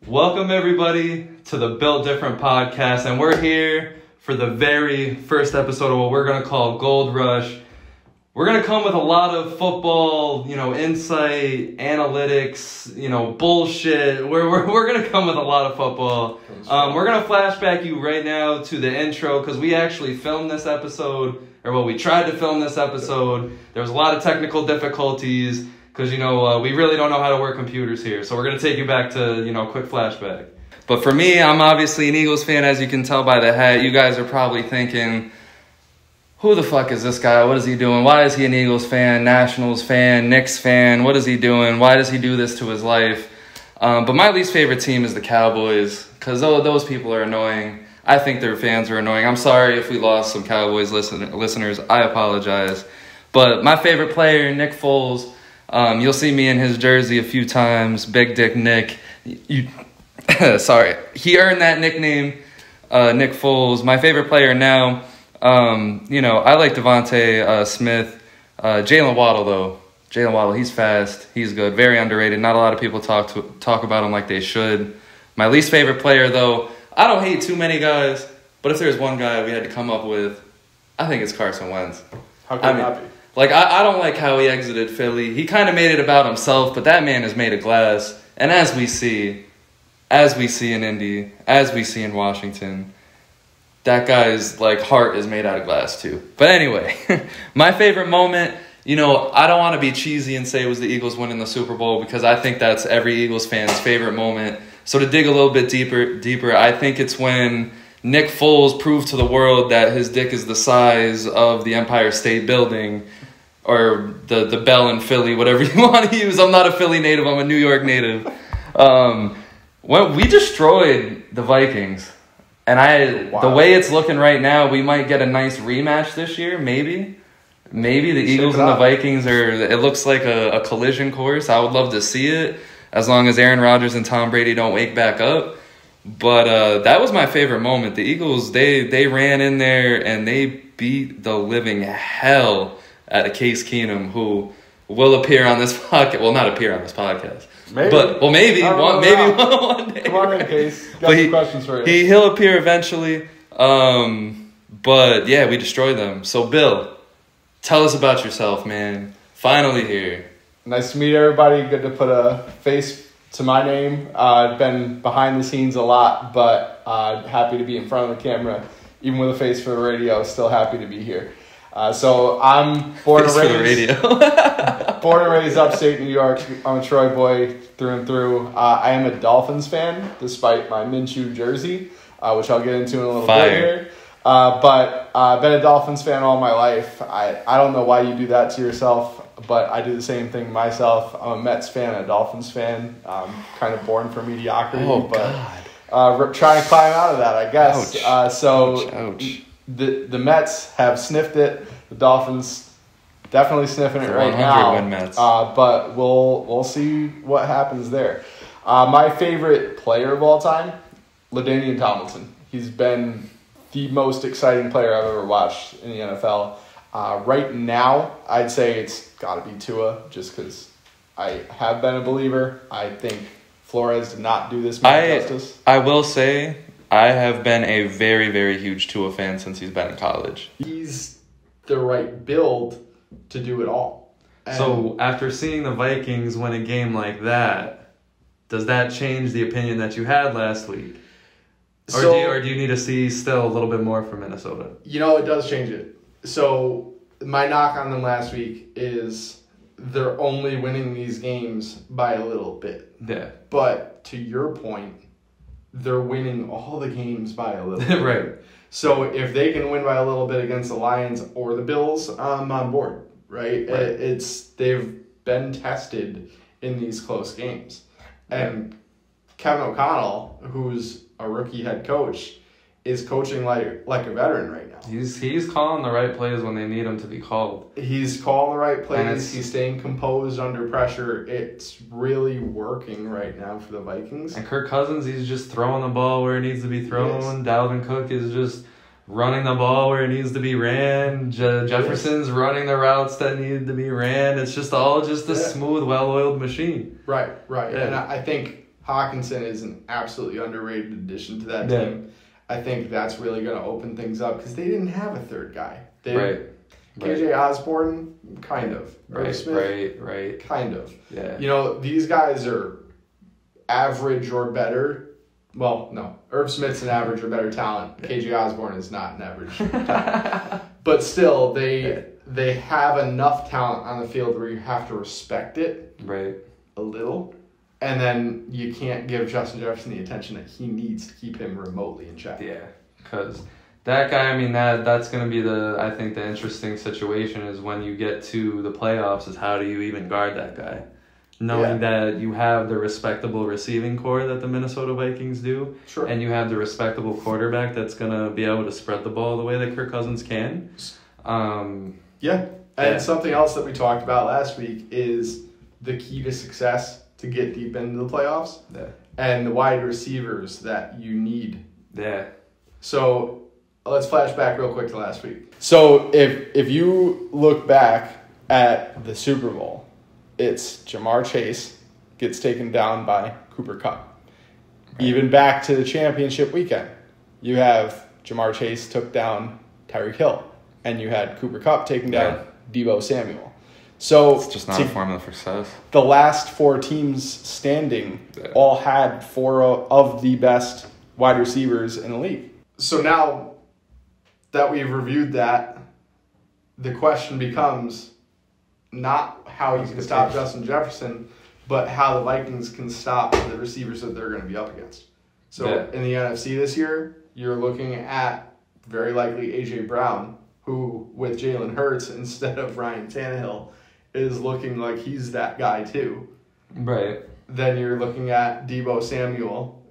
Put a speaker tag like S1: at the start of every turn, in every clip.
S1: Welcome everybody to the Built Different podcast, and we're here for the very first episode of what we're going to call Gold Rush. We're going to come with a lot of football, insight, analytics, bullshit. We're going to come with a lot of football. We're going to flashback you right now to the intro because we actually filmed this episode, we tried to film this episode. There was a lot of technical difficulties because, we really don't know how to work computers here. So we're going to take you back to, a quick flashback. But for me, I'm obviously an Eagles fan, as you can tell by the hat. You guys are probably thinking, who the fuck is this guy? What is he doing? Why is he an Eagles fan, Nationals fan, Knicks fan? What is he doing? Why does he do this to his life? But my least favorite team is the Cowboys because those people are annoying. I think their fans are annoying. I'm sorry if we lost some Cowboys listeners. I apologize. But my favorite player, Nick Foles, you'll see me in his jersey a few times. Big Dick Nick. Sorry. He earned that nickname, Nick Foles. My favorite player now, I like Devontae Smith. Jalen Waddle, though. Jalen Waddle, he's fast. He's good. Very underrated. Not a lot of people talk about him like they should. My least favorite player, though, I don't hate too many guys, but if there's one guy we had to come up with, I think it's Carson Wentz.
S2: How can that be?
S1: I don't like how he exited Philly. He kind of made it about himself, but that man is made of glass. And as we see in Indy, as we see in Washington, that guy's heart is made out of glass too. But anyway, my favorite moment, I don't want to be cheesy and say it was the Eagles winning the Super Bowl because I think that's every Eagles fan's favorite moment. So to dig a little bit deeper, I think it's when Nick Foles proved to the world that his dick is the size of the Empire State Building or the Bell in Philly, whatever you want to use. I'm not a Philly native. I'm a New York native. When we destroyed the Vikings, and the way it's looking right now, we might get a nice rematch this year, maybe. Maybe the Eagles and the Vikings it looks like a collision course. I would love to see it as long as Aaron Rodgers and Tom Brady don't wake back up. But that was my favorite moment. The Eagles, they ran in there and they beat the living hell out of Case Keenum, who will appear on this podcast. Well, not appear on this podcast.
S2: Maybe.
S1: Maybe one day.
S2: Come on in, Case. Got some questions for you.
S1: He'll appear eventually. But yeah, we destroyed them. So Bill, tell us about yourself, man. Finally here.
S2: Nice to meet everybody. Good to put a face to my name. I've been behind the scenes a lot, but happy to be in front of the camera. Even with a face for the radio, still happy to be here. So I'm born and raised upstate New York. I'm a Troy boy through and through. I am a Dolphins fan, despite my Minshew jersey, which I'll get into in a little bit here. But I've been a Dolphins fan all my life. I don't know why you do that to yourself, but I do the same thing myself. I'm a Mets fan, a Dolphins fan. I'm kind of born for mediocrity, but trying to climb out of that, I guess.
S1: Ouch.
S2: The Mets have sniffed it. The Dolphins definitely sniffing it right now.
S1: Win Mets.
S2: But we'll see what happens there. My favorite player of all time, LaDainian Tomlinson. He's been the most exciting player I've ever watched in the NFL. Right now, I'd say it's got to be Tua, just because I have been a believer. I think Flores did not do this man justice.
S1: I will say I have been a very, very huge Tua fan since he's been in college.
S2: He's the right build to do it all. And
S1: so after seeing the Vikings win a game like that, does that change the opinion that you had last week? Or do you need to see still a little bit more from Minnesota?
S2: It does change it. So my knock on them last week is they're only winning these games by a little bit.
S1: Yeah.
S2: But to your point, they're winning all the games by a little bit.
S1: Right.
S2: So if they can win by a little bit against the Lions or the Bills, I'm on board, right? They've been tested in these close games. And Kevin O'Connell, who's a rookie head coach, is coaching like a veteran right now.
S1: He's calling the right plays when they need him to be called.
S2: He's calling the right plays. He's staying composed under pressure. It's really working right now for the Vikings.
S1: And Kirk Cousins, he's just throwing the ball where it needs to be thrown. Dalvin Cook is just running the ball where it needs to be ran. Jefferson's running the routes that needed to be ran. It's just all a smooth, well-oiled machine.
S2: Right. Yeah. And I think Hawkinson is an absolutely underrated addition to that team. I think that's really going to open things up because they didn't have a third guy. KJ Osborne, kind of. Irv Smith,
S1: right.
S2: Kind of.
S1: Yeah.
S2: You know, these guys are average or better. Well, no. Irv Smith's an average or better talent. KJ Osborne is not an average talent. But still, they have enough talent on the field where you have to respect it a little. And then you can't give Justin Jefferson the attention that he needs to keep him remotely in check.
S1: Yeah, because that guy, I mean, that's going to be I think the interesting situation is when you get to the playoffs is how do you even guard that guy? Knowing that you have the respectable receiving core that the Minnesota Vikings do, and you have the respectable quarterback that's going to be able to spread the ball the way that Kirk Cousins can.
S2: And something else that we talked about last week is the key to success to get deep into the playoffs and the wide receivers that you need.
S1: Yeah.
S2: So let's flash back real quick to last week. So if you look back at the Super Bowl, it's Jamar Chase gets taken down by Cooper Kupp. Even back to the championship weekend, you have Jamar Chase took down Tyreek Hill, and you had Cooper Kupp taking down Deebo Samuel. So
S1: it's just not a formula for success.
S2: The last 4 teams standing all had 4 of the best wide receivers in the league. So now that we've reviewed that, the question becomes not how you can stop Justin Jefferson, but how the Vikings can stop the receivers that they're going to be up against. So in the NFC this year, you're looking at very likely A.J. Brown, who with Jalen Hurts instead of Ryan Tannehill is looking like he's that guy too.
S1: Right.
S2: Then you're looking at Deebo Samuel.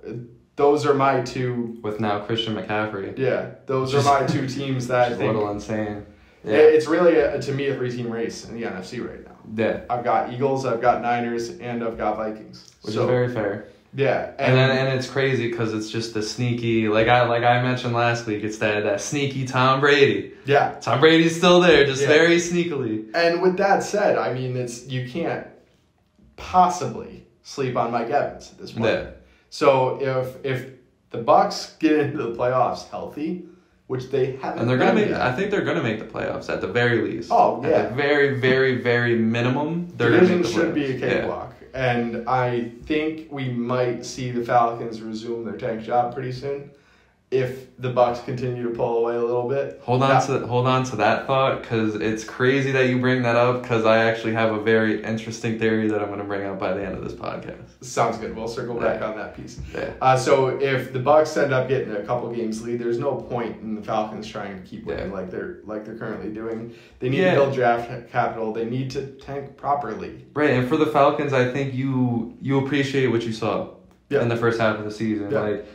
S2: Those are my 2.
S1: With now Christian McCaffrey.
S2: Yeah, those are my 2 teams that I think.
S1: A little insane. Yeah.
S2: It's really, to me, a 3-team race in the NFC right now.
S1: Yeah.
S2: I've got Eagles, I've got Niners, and I've got Vikings.
S1: Which is very fair.
S2: Yeah.
S1: And it's crazy because it's just the sneaky, like I mentioned last week, it's that sneaky Tom Brady.
S2: Yeah.
S1: Tom Brady's still there, just very sneakily.
S2: And with that said, I mean, you can't possibly sleep on Mike Evans at this point. Yeah. So if the Bucs get into the playoffs healthy, which they haven't,
S1: and they're gonna make. I think they're gonna make the playoffs at the very least.
S2: Oh yeah.
S1: At the very, very, very minimum, they're
S2: division
S1: gonna make the
S2: should be a cakewalk, and I think we might see the Falcons resume their tank job pretty soon. If the Bucs continue to pull away a little bit.
S1: Hold on to that thought, because it's crazy that you bring that up, because I actually have a very interesting theory that I'm going to bring up by the end of this podcast.
S2: Sounds good. We'll circle back on that piece.
S1: Yeah.
S2: So if the Bucs end up getting a couple games lead, there's no point in the Falcons trying to keep winning like they're currently doing. They need to build draft capital. They need to tank properly.
S1: Right, and for the Falcons, I think you appreciate what you saw in the first half of the season.
S2: Yeah.
S1: Like,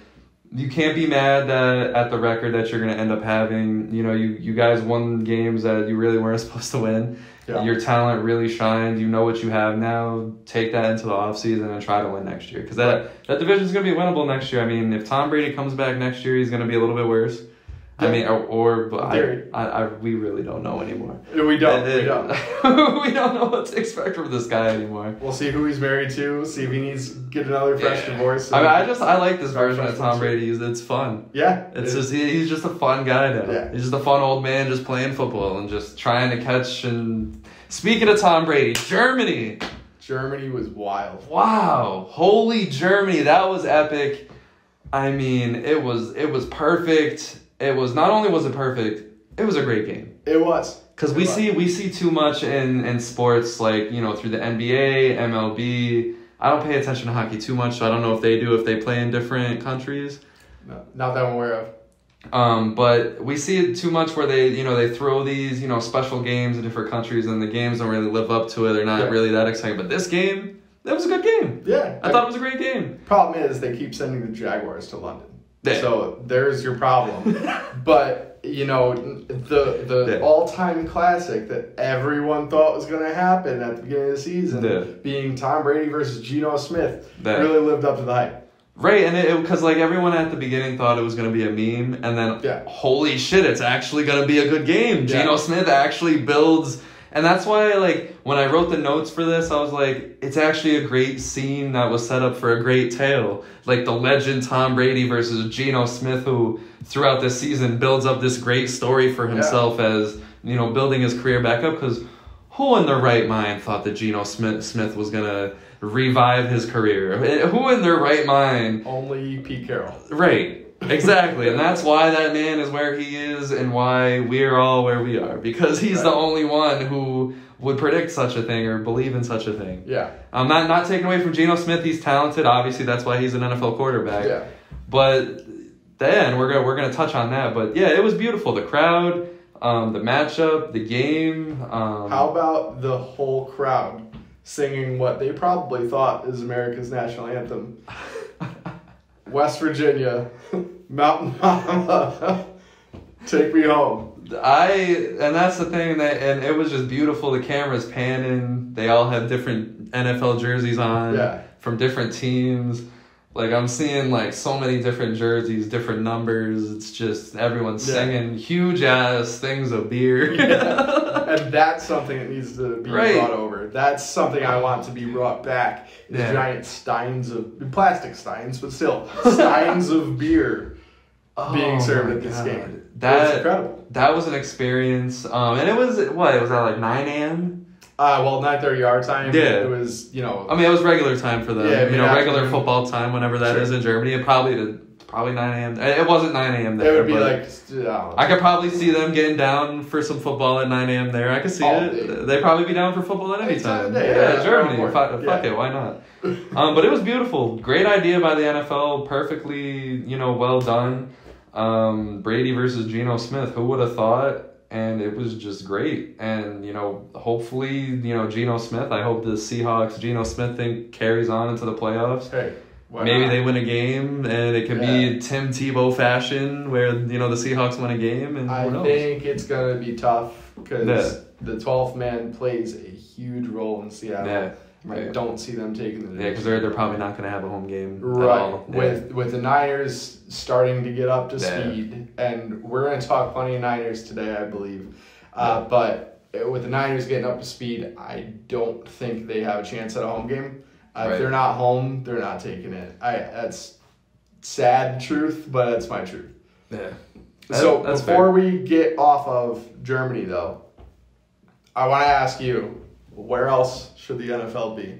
S1: you can't be mad at the record that you're going to end up having. You know, you guys won games that you really weren't supposed to win. Yeah. Your talent really shined. You know what you have now. Take that into the offseason and try to win next year. Because that division is going to be winnable next year. I mean, if Tom Brady comes back next year, he's going to be a little bit worse. Yeah. I mean, we really don't know anymore.
S2: We don't.
S1: We don't know what to expect from this guy anymore.
S2: We'll see who he's married to. See if he needs to get another fresh divorce.
S1: I mean, I like this version of Tom Brady. It's fun.
S2: Yeah.
S1: He's just a fun guy now.
S2: Yeah.
S1: He's just a fun old man just playing football and just trying to catch. And speaking of Tom Brady, Germany
S2: was wild.
S1: Wow. Holy Germany. That was epic. I mean, it was perfect. It was, not only was it perfect, it was a great game.
S2: It was.
S1: Because we see too much in sports, like, you know, through the NBA, MLB. I don't pay attention to hockey too much, so I don't know if they play in different countries.
S2: No, not that I'm aware of.
S1: But we see it too much where they throw these, special games in different countries, and the games don't really live up to it. They're not really that exciting. But this game, that was a good game.
S2: Yeah.
S1: I thought it was a great game.
S2: Problem is, they keep sending the Jaguars to London.
S1: Yeah.
S2: So there's your problem. But, the all-time classic that everyone thought was going to happen at the beginning of the season, being Tom Brady versus Geno Smith, really lived up to the hype.
S1: Right, and because everyone at the beginning thought it was going to be a meme, and then holy shit, it's actually going to be a good game. Yeah. Geno Smith actually builds And that's why, like, when I wrote the notes for this, I was like, it's actually a great scene that was set up for a great tale. Like, the legend Tom Brady versus Geno Smith, who throughout this season builds up this great story for himself as, you know, building his career back up. Because who in their right mind thought that Geno Smith was going to revive his career? Who in their right mind?
S2: Only Pete Carroll.
S1: Right. Exactly. And that's why that man is where he is and why we're all where we are. Because he's the only one who would predict such a thing or believe in such a thing.
S2: Yeah.
S1: I'm not taking away from Geno Smith. He's talented. Obviously, that's why he's an NFL quarterback.
S2: Yeah.
S1: But then we're gonna touch on that. But yeah, it was beautiful. The crowd, the matchup, the game.
S2: How about the whole crowd singing what they probably thought is America's national anthem? West Virginia, Mountain Mama, take me home.
S1: And that's the thing, and it was just beautiful. The cameras panning. They all have different NFL jerseys on from different teams. Like, I'm seeing, like, so many different jerseys, different numbers. It's just everyone's singing huge-ass things of beer.
S2: And that's something that needs to be brought over. That's something I want to be brought back. Giant steins of... Plastic steins, but still. Steins of beer being served at this game. That's incredible.
S1: That was an experience. And it was, it was at, like, 9 a.m.?
S2: 9:30 our time.
S1: Yeah.
S2: It was, you know...
S1: I mean, it was regular time for them.
S2: Yeah,
S1: you know, regular football time, whenever that is in Germany. It probably 9 a.m. It wasn't 9 a.m. there.
S2: It would be like...
S1: I could probably see them getting down for some football at 9 a.m. there. I could see it. They'd probably be down for football at any time. Yeah, Germany. Fuck it, why not? But it was beautiful. Great idea by the NFL. Perfectly, you know, well done. Brady versus Geno Smith. Who would have thought? And it was just great. And, you know, hopefully, you know, Geno Smith, I hope the Seahawks Geno Smith thing carries on into the playoffs.
S2: Hey,
S1: maybe they win a game, and it could be Tim Tebow fashion where, you know, the Seahawks win a game. And
S2: I think it's going to be tough because the 12th man plays a huge role in Seattle.
S1: Yeah. Right.
S2: I don't see them taking the division.
S1: Yeah, because they're probably not going to have a home game at all.
S2: With the Niners starting to get up to speed, and we're going to talk plenty of Niners today, I believe. But with the Niners getting up to speed, I don't think they have a chance at a home game. If they're not home, they're not taking it. That's sad truth, but that's my truth.
S1: Yeah.
S2: So before we get off of Germany, though, I want to ask you, where else should the NFL be?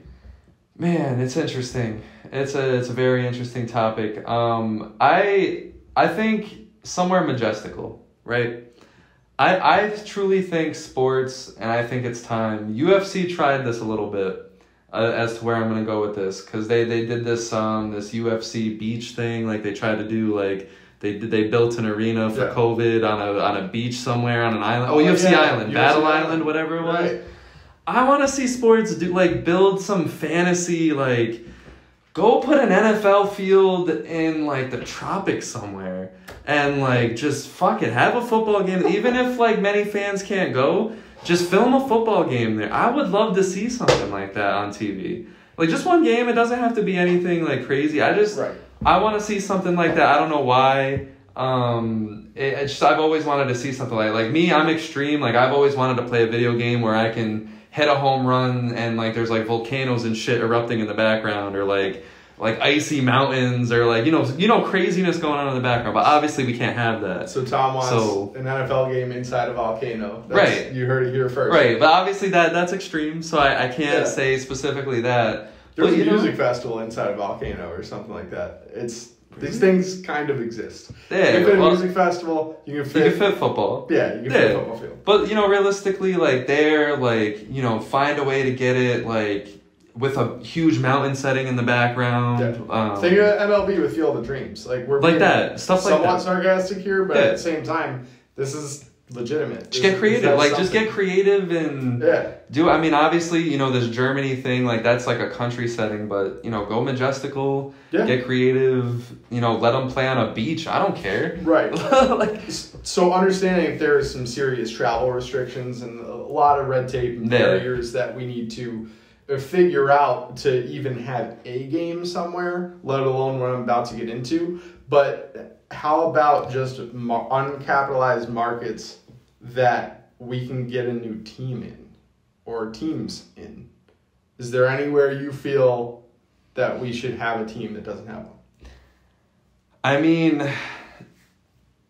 S1: Man, it's interesting. It's a very interesting topic. I think somewhere majestical, right? I truly think sports, and I think it's time. UFC tried this a little bit as to where I'm going to go with this, because they did this this UFC beach thing. Like, they tried to do, like, they built an arena for COVID on a beach somewhere on an island. UFC Island, Battle Island, whatever it was. Right. I want to see sports build some fantasy, like, go put an NFL field in, like, the tropics somewhere and, like, just fuck it, have a football game. Even if, like, many fans can't go, just film a football game there. I would love to see something like that on TV. Like, just one game. It doesn't have to be anything, like, crazy. I want to see something like that. I don't know why. I've always wanted to see something like me, I'm extreme. Like, I've always wanted to play a video game where I can hit a home run and, like, there's, like, volcanoes and shit erupting in the background, or like icy mountains, or, like, you know craziness going on in the background. But obviously we can't have that.
S2: So Tom wants an NFL game inside a volcano.
S1: Right.
S2: You heard it here first.
S1: Right. But obviously that's extreme, so I can't say specifically that.
S2: There's a music festival inside a volcano or something like that. These things kind of exist.
S1: Yeah,
S2: you can fit a music festival. You can fit
S1: football.
S2: Yeah, you can fit a football field.
S1: But, you know, realistically, like, find a way to get it, like, with a huge mountain setting in the background.
S2: Yeah. Think of MLB with Field of Dreams. Like, we're
S1: like that. Stuff like that.
S2: Somewhat sarcastic here, but at the same time, this is legitimate.
S1: Just get creative. Like, just get creative and do. I mean, obviously, you know, this Germany thing, like, that's like a country setting, but, you know, go majestical, get creative, you know, let them play on a beach. I don't care.
S2: Right. So understanding if there is some serious travel restrictions and a lot of red tape and barriers that we need to figure out to even have a game somewhere, let alone what I'm about to get into. But how about just uncapitalized markets that we can get a new team in? or teams in? Is there anywhere you feel that we should have a team that doesn't have one?
S1: I mean,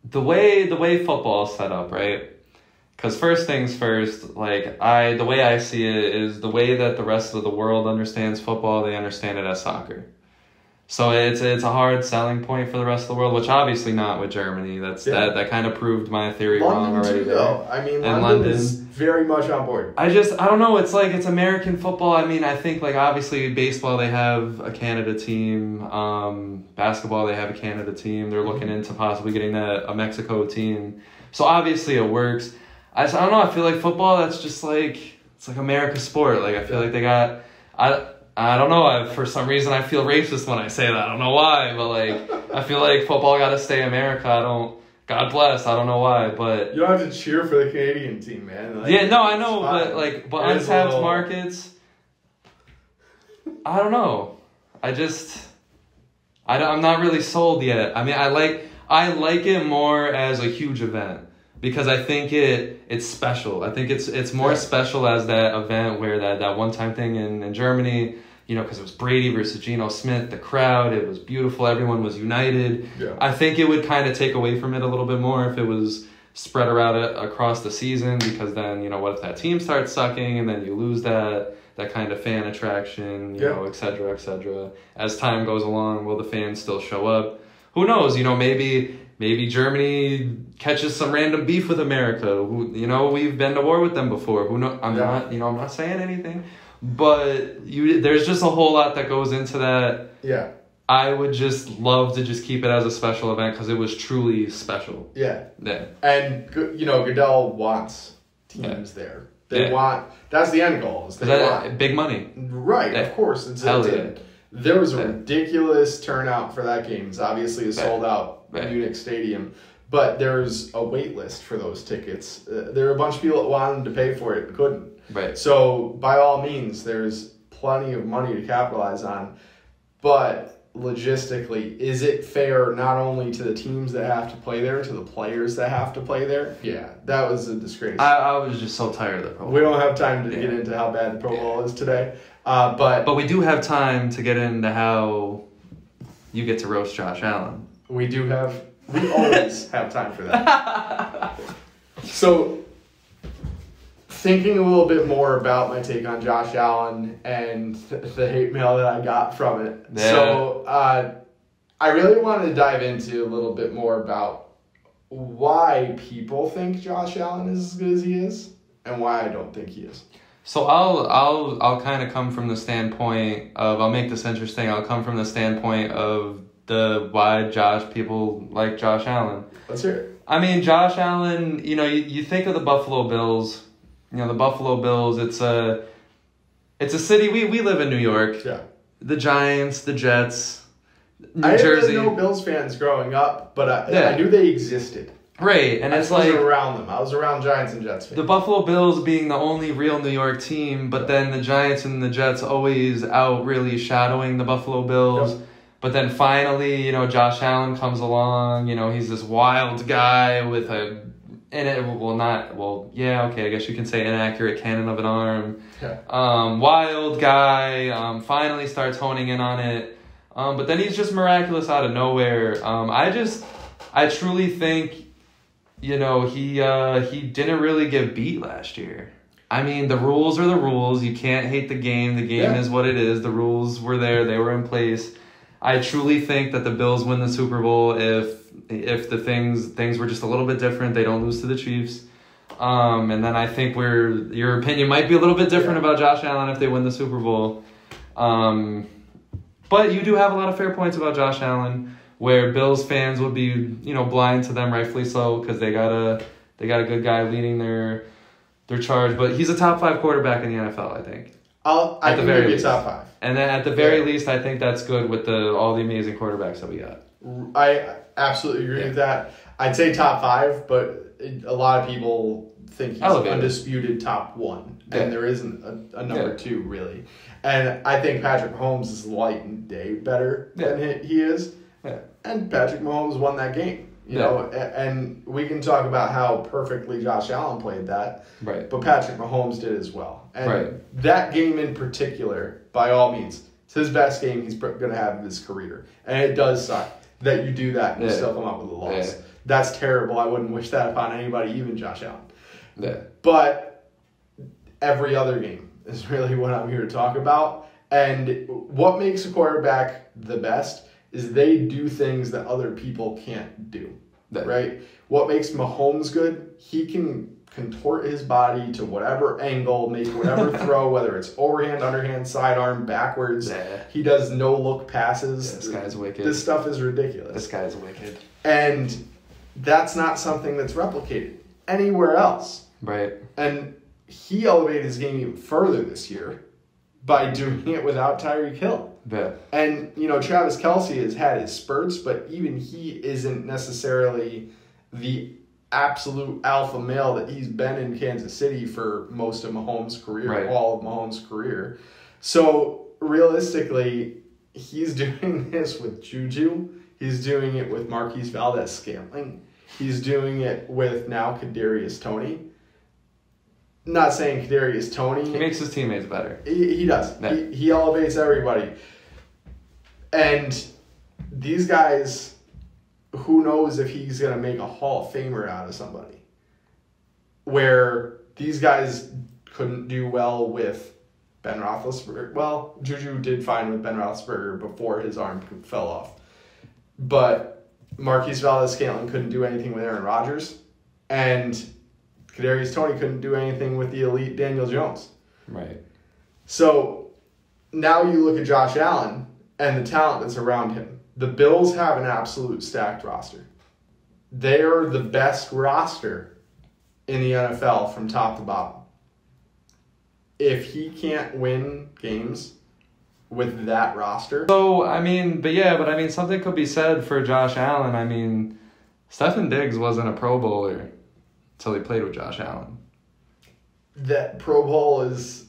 S1: the way football is set up, right? Because first things first, like the way I see it is the way that the rest of the world understands football, they understand it as soccer. So it's a hard selling point for the rest of the world, which obviously not with Germany. That kind of proved my theory wrong already.
S2: Though. I mean, London is very much on board.
S1: I don't know. It's like it's American football. I mean, I think like obviously baseball they have a Canada team. Basketball they have a Canada team. They're looking into possibly getting a Mexico team. So obviously it works. I don't know. I feel like football. That's just like it's like America's sport. Like I feel like they got I don't know. For some reason, I feel racist when I say that. I don't know why, but like, I feel like football got to stay America. God bless. I don't know why, but
S2: you don't have to cheer for the Canadian team, man.
S1: Like, yeah, no, I know, but untapped markets. I don't know. I'm not really sold yet. I mean, I like it more as a huge event. Because I think it's special. I think it's more special as that event where that one-time thing in Germany, because it was Brady versus Geno Smith, the crowd, it was beautiful, everyone was united. Yeah. I think it would kind of take away from it a little bit more if it was spread around across the season, because then, what if that team starts sucking and then you lose that kind of fan attraction, et cetera, et cetera. As time goes along, will the fans still show up? Who knows? Maybe Germany catches some random beef with America. We've been to war with them before. Who knows? I'm not saying anything, but there's just a whole lot that goes into that.
S2: Yeah.
S1: I would just love to just keep it as a special event because it was truly special.
S2: Yeah. Yeah. And Goodell wants teams there. They want. That's the end goal.
S1: Big money.
S2: Right. Of course. There was a ridiculous turnout for that game. It's obviously a sold out Munich Stadium, but there's a wait list for those tickets. There were a bunch of people that wanted to pay for it and couldn't.
S1: Right.
S2: So by all means, there's plenty of money to capitalize on. But logistically, is it fair not only to the teams that have to play there, to the players that have to play there? Yeah, that was a disgrace.
S1: I was just so tired of the Pro Bowl.
S2: We don't have time to get into how bad the Pro Bowl is today. But
S1: we do have time to get into how you get to roast Josh Allen.
S2: We always have time for that. So, thinking a little bit more about my take on Josh Allen and the hate mail that I got from it. Yeah. So, I really wanted to dive into a little bit more about why people think Josh Allen is as good as he is and why I don't think he is.
S1: So I'll kind of come from the standpoint of, I'll make this interesting. I'll come from the standpoint of why people like Josh Allen.
S2: Let's hear it.
S1: I mean, Josh Allen, you think of the Buffalo Bills. The Buffalo Bills, it's a city, we live in New York.
S2: Yeah.
S1: The Giants, the Jets, New Jersey.
S2: I didn't know Bills fans growing up, but I knew they existed.
S1: Right, and it's like...
S2: I wasn't around them. I was around Giants and Jets fans.
S1: The Buffalo Bills being the only real New York team, but then the Giants and the Jets always out really shadowing the Buffalo Bills. Yep. But then finally, Josh Allen comes along. He's this wild guy with I guess you can say inaccurate cannon of an arm.
S2: Yeah.
S1: Wild guy, finally starts honing in on it. But then he's just miraculous out of nowhere. I truly think, he didn't really get beat last year. I mean, the rules are the rules. You can't hate the game. The game is what it is. The rules were there. They were in place. I truly think that the Bills win the Super Bowl if the things were just a little bit different. They don't lose to the Chiefs. And then I think your opinion might be a little bit different about Josh Allen if they win the Super Bowl. But you do have a lot of fair points about Josh Allen, where Bills fans would be, blind to them, rightfully so, because they got a good guy leading their charge. But he's a top 5 quarterback in the NFL, I think.
S2: I think maybe a top 5.
S1: And then at the very least, I think that's good with all the amazing quarterbacks that we got.
S2: I absolutely agree with that. I'd say top 5, but a lot of people think he's undisputed top 1, and there isn't a number 2 really. And I think Patrick Mahomes is light and day better than he is. Yeah. And Patrick Mahomes won that game. You know, and we can talk about how perfectly Josh Allen played that.
S1: Right.
S2: But Patrick Mahomes did as well. And
S1: right.
S2: that game in particular, by all means, it's his best game he's going to have in his career. And it does suck that you do that and you still come up with a loss.
S1: Yeah.
S2: That's terrible. I wouldn't wish that upon anybody, even Josh Allen.
S1: Yeah.
S2: But every other game is really what I'm here to talk about. And what makes a quarterback the best is they do things that other people can't do, right? What makes Mahomes good, he can contort his body to whatever angle, make whatever throw, whether it's overhand, underhand, sidearm, backwards. He does no-look passes.
S1: This guy's wicked.
S2: This stuff is ridiculous.
S1: This guy's wicked.
S2: And that's not something that's replicated anywhere else.
S1: Right.
S2: And he elevated his game even further this year by doing it without Tyreek Hill.
S1: Yeah.
S2: And, you know, Travis Kelce has had his spurts, but even he isn't necessarily the absolute alpha male that he's been in Kansas City for most of Mahomes' career, all of Mahomes' career. So, realistically, he's doing this with Juju. He's doing it with Marquise Valdes-Scantling. He's doing it with now Kadarius Toney. Not saying Kadarius Toney.
S1: He makes his teammates better.
S2: He does. Yeah. He elevates everybody. And these guys, who knows if he's going to make a Hall of Famer out of somebody. Where these guys couldn't do well with Ben Roethlisberger. Well, Juju did fine with Ben Roethlisberger before his arm fell off. But Marquise Valdes-Scantling couldn't do anything with Aaron Rodgers. And Kadarius Toney couldn't do anything with the elite Daniel Jones.
S1: Right.
S2: So now you look at Josh Allen and the talent that's around him. The Bills have an absolute stacked roster. They are the best roster in the NFL from top to bottom. If he can't win games with that roster.
S1: So, I mean, something could be said for Josh Allen. I mean, Stefon Diggs wasn't a Pro Bowler until he played with Josh Allen.
S2: That Pro Bowl is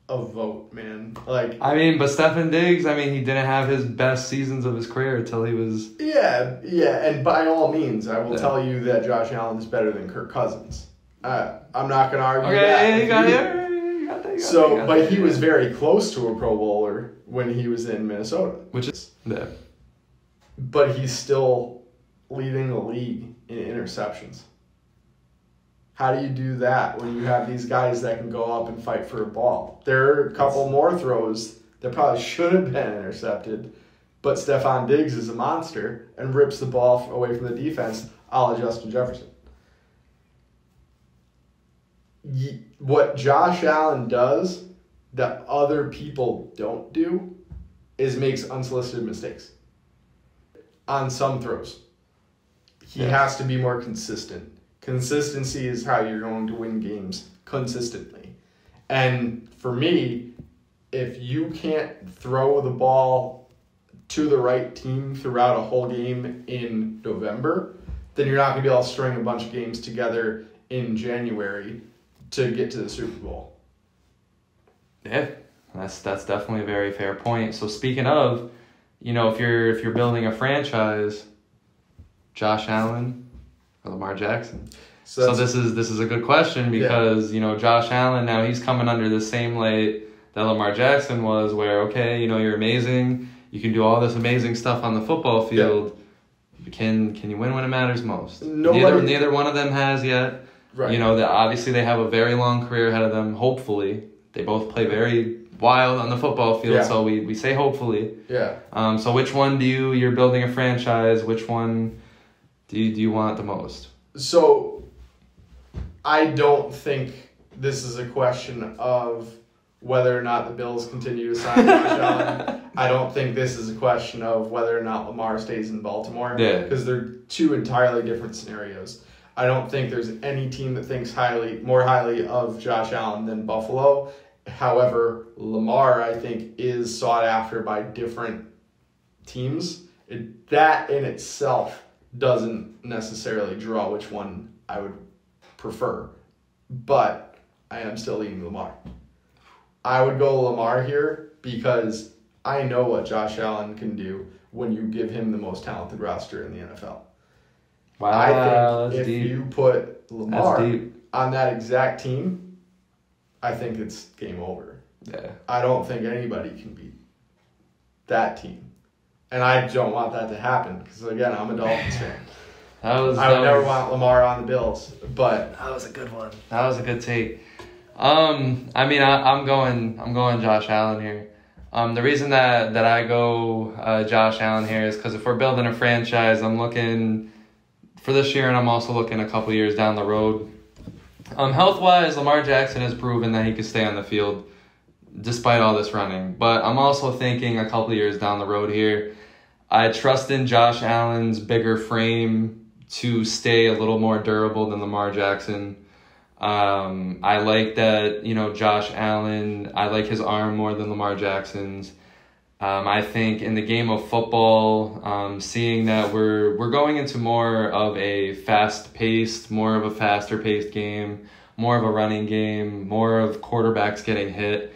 S2: a vote, man. But
S1: Stefon Diggs, he didn't have his best seasons of his career until he was...
S2: Yeah, and by all means, I will tell you that Josh Allen is better than Kirk Cousins. I'm not going to argue that.
S1: You got it.
S2: But he was very close to a Pro Bowler when he was in Minnesota.
S1: Which is... Yeah.
S2: But he's still leading the league in interceptions. How do you do that when you have these guys that can go up and fight for a ball? There are a couple more throws that probably should have been intercepted, but Stefon Diggs is a monster and rips the ball away from the defense, a la Justin Jefferson. What Josh Allen does that other people don't do is makes unsolicited mistakes on some throws. He has to be more consistent. Consistency is how you're going to win games consistently. And for me, if you can't throw the ball to the right team throughout a whole game in November, then you're not going to be able to string a bunch of games together in January to get to the Super Bowl.
S1: Yeah, that's definitely a very fair point. So speaking of, if you're building a franchise, Josh Allen or Lamar Jackson. So this is a good question because, Josh Allen, now he's coming under the same light that Lamar Jackson was, where, you're amazing. You can do all this amazing stuff on the football field. Yeah. Can you win when it matters most? Neither one of them has yet. Right. Obviously they have a very long career ahead of them, hopefully. They both play very wild on the football field, so we say hopefully.
S2: Yeah.
S1: So which one you're building a franchise, which one do you want the most?
S2: So I don't think this is a question of whether or not the Bills continue to sign Josh Allen. I don't think this is a question of whether or not Lamar stays in Baltimore.
S1: Yeah.
S2: Because they're two entirely different scenarios. I don't think there's any team that thinks more highly of Josh Allen than Buffalo. However, Lamar, I think, is sought after by different teams. That in itself doesn't necessarily draw which one I would prefer. But I am still leaning Lamar. I would go Lamar here because I know what Josh Allen can do when you give him the most talented roster in the NFL.
S1: Wow,
S2: I think
S1: that's
S2: if
S1: deep.
S2: you put Lamar
S1: That's deep.
S2: on that exact team, I think it's game over.
S1: Yeah.
S2: I don't think anybody can beat that team. And I don't want that to happen because, again, I'm a Dolphins fan. I would never want Lamar on the Bills, but
S1: that was a good one. That was a good take. I mean, I'm going Josh Allen here. The reason that I go Josh Allen here is because if we're building a franchise, I'm looking for this year, and I'm also looking a couple years down the road. Health-wise, Lamar Jackson has proven that he can stay on the field despite all this running. But I'm also thinking a couple years down the road here. I trust in Josh Allen's bigger frame to stay a little more durable than Lamar Jackson. I like that, Josh Allen, I like his arm more than Lamar Jackson's. I think in the game of football, seeing that we're going into more of a fast-paced, more of a faster-paced game, more of a running game, more of quarterbacks getting hit,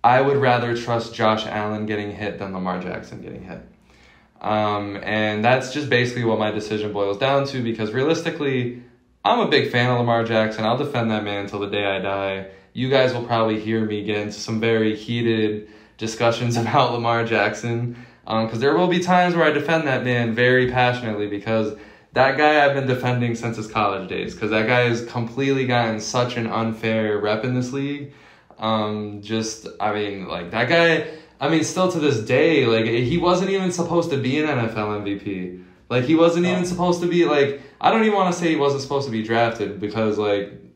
S1: I would rather trust Josh Allen getting hit than Lamar Jackson getting hit. And that's just basically what my decision boils down to, because realistically, I'm a big fan of Lamar Jackson. I'll defend that man until the day I die. You guys will probably hear me get into some very heated discussions about Lamar Jackson, because there will be times where I defend that man very passionately, because that guy I've been defending since his college days, because that guy has completely gotten such an unfair rep in this league. That guy, still to this day, he wasn't even supposed to be an NFL MVP. He wasn't even supposed to be, I don't even want to say he wasn't supposed to be drafted, because,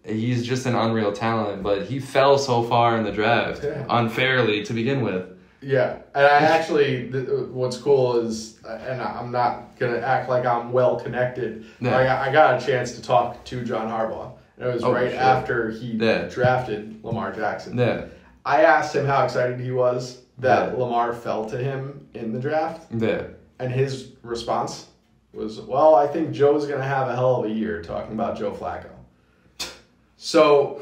S1: he's just an unreal talent, but he fell so far in the draft unfairly to begin with.
S2: Yeah, and I actually, what's cool is, and I'm not going to act like I'm well connected, I got a chance to talk to John Harbaugh. And it was after he drafted Lamar Jackson.
S1: Yeah.
S2: I asked him how excited he was that Lamar fell to him in the draft.
S1: Yeah.
S2: And his response was, well, I think Joe's going to have a hell of a year, talking about Joe Flacco. So,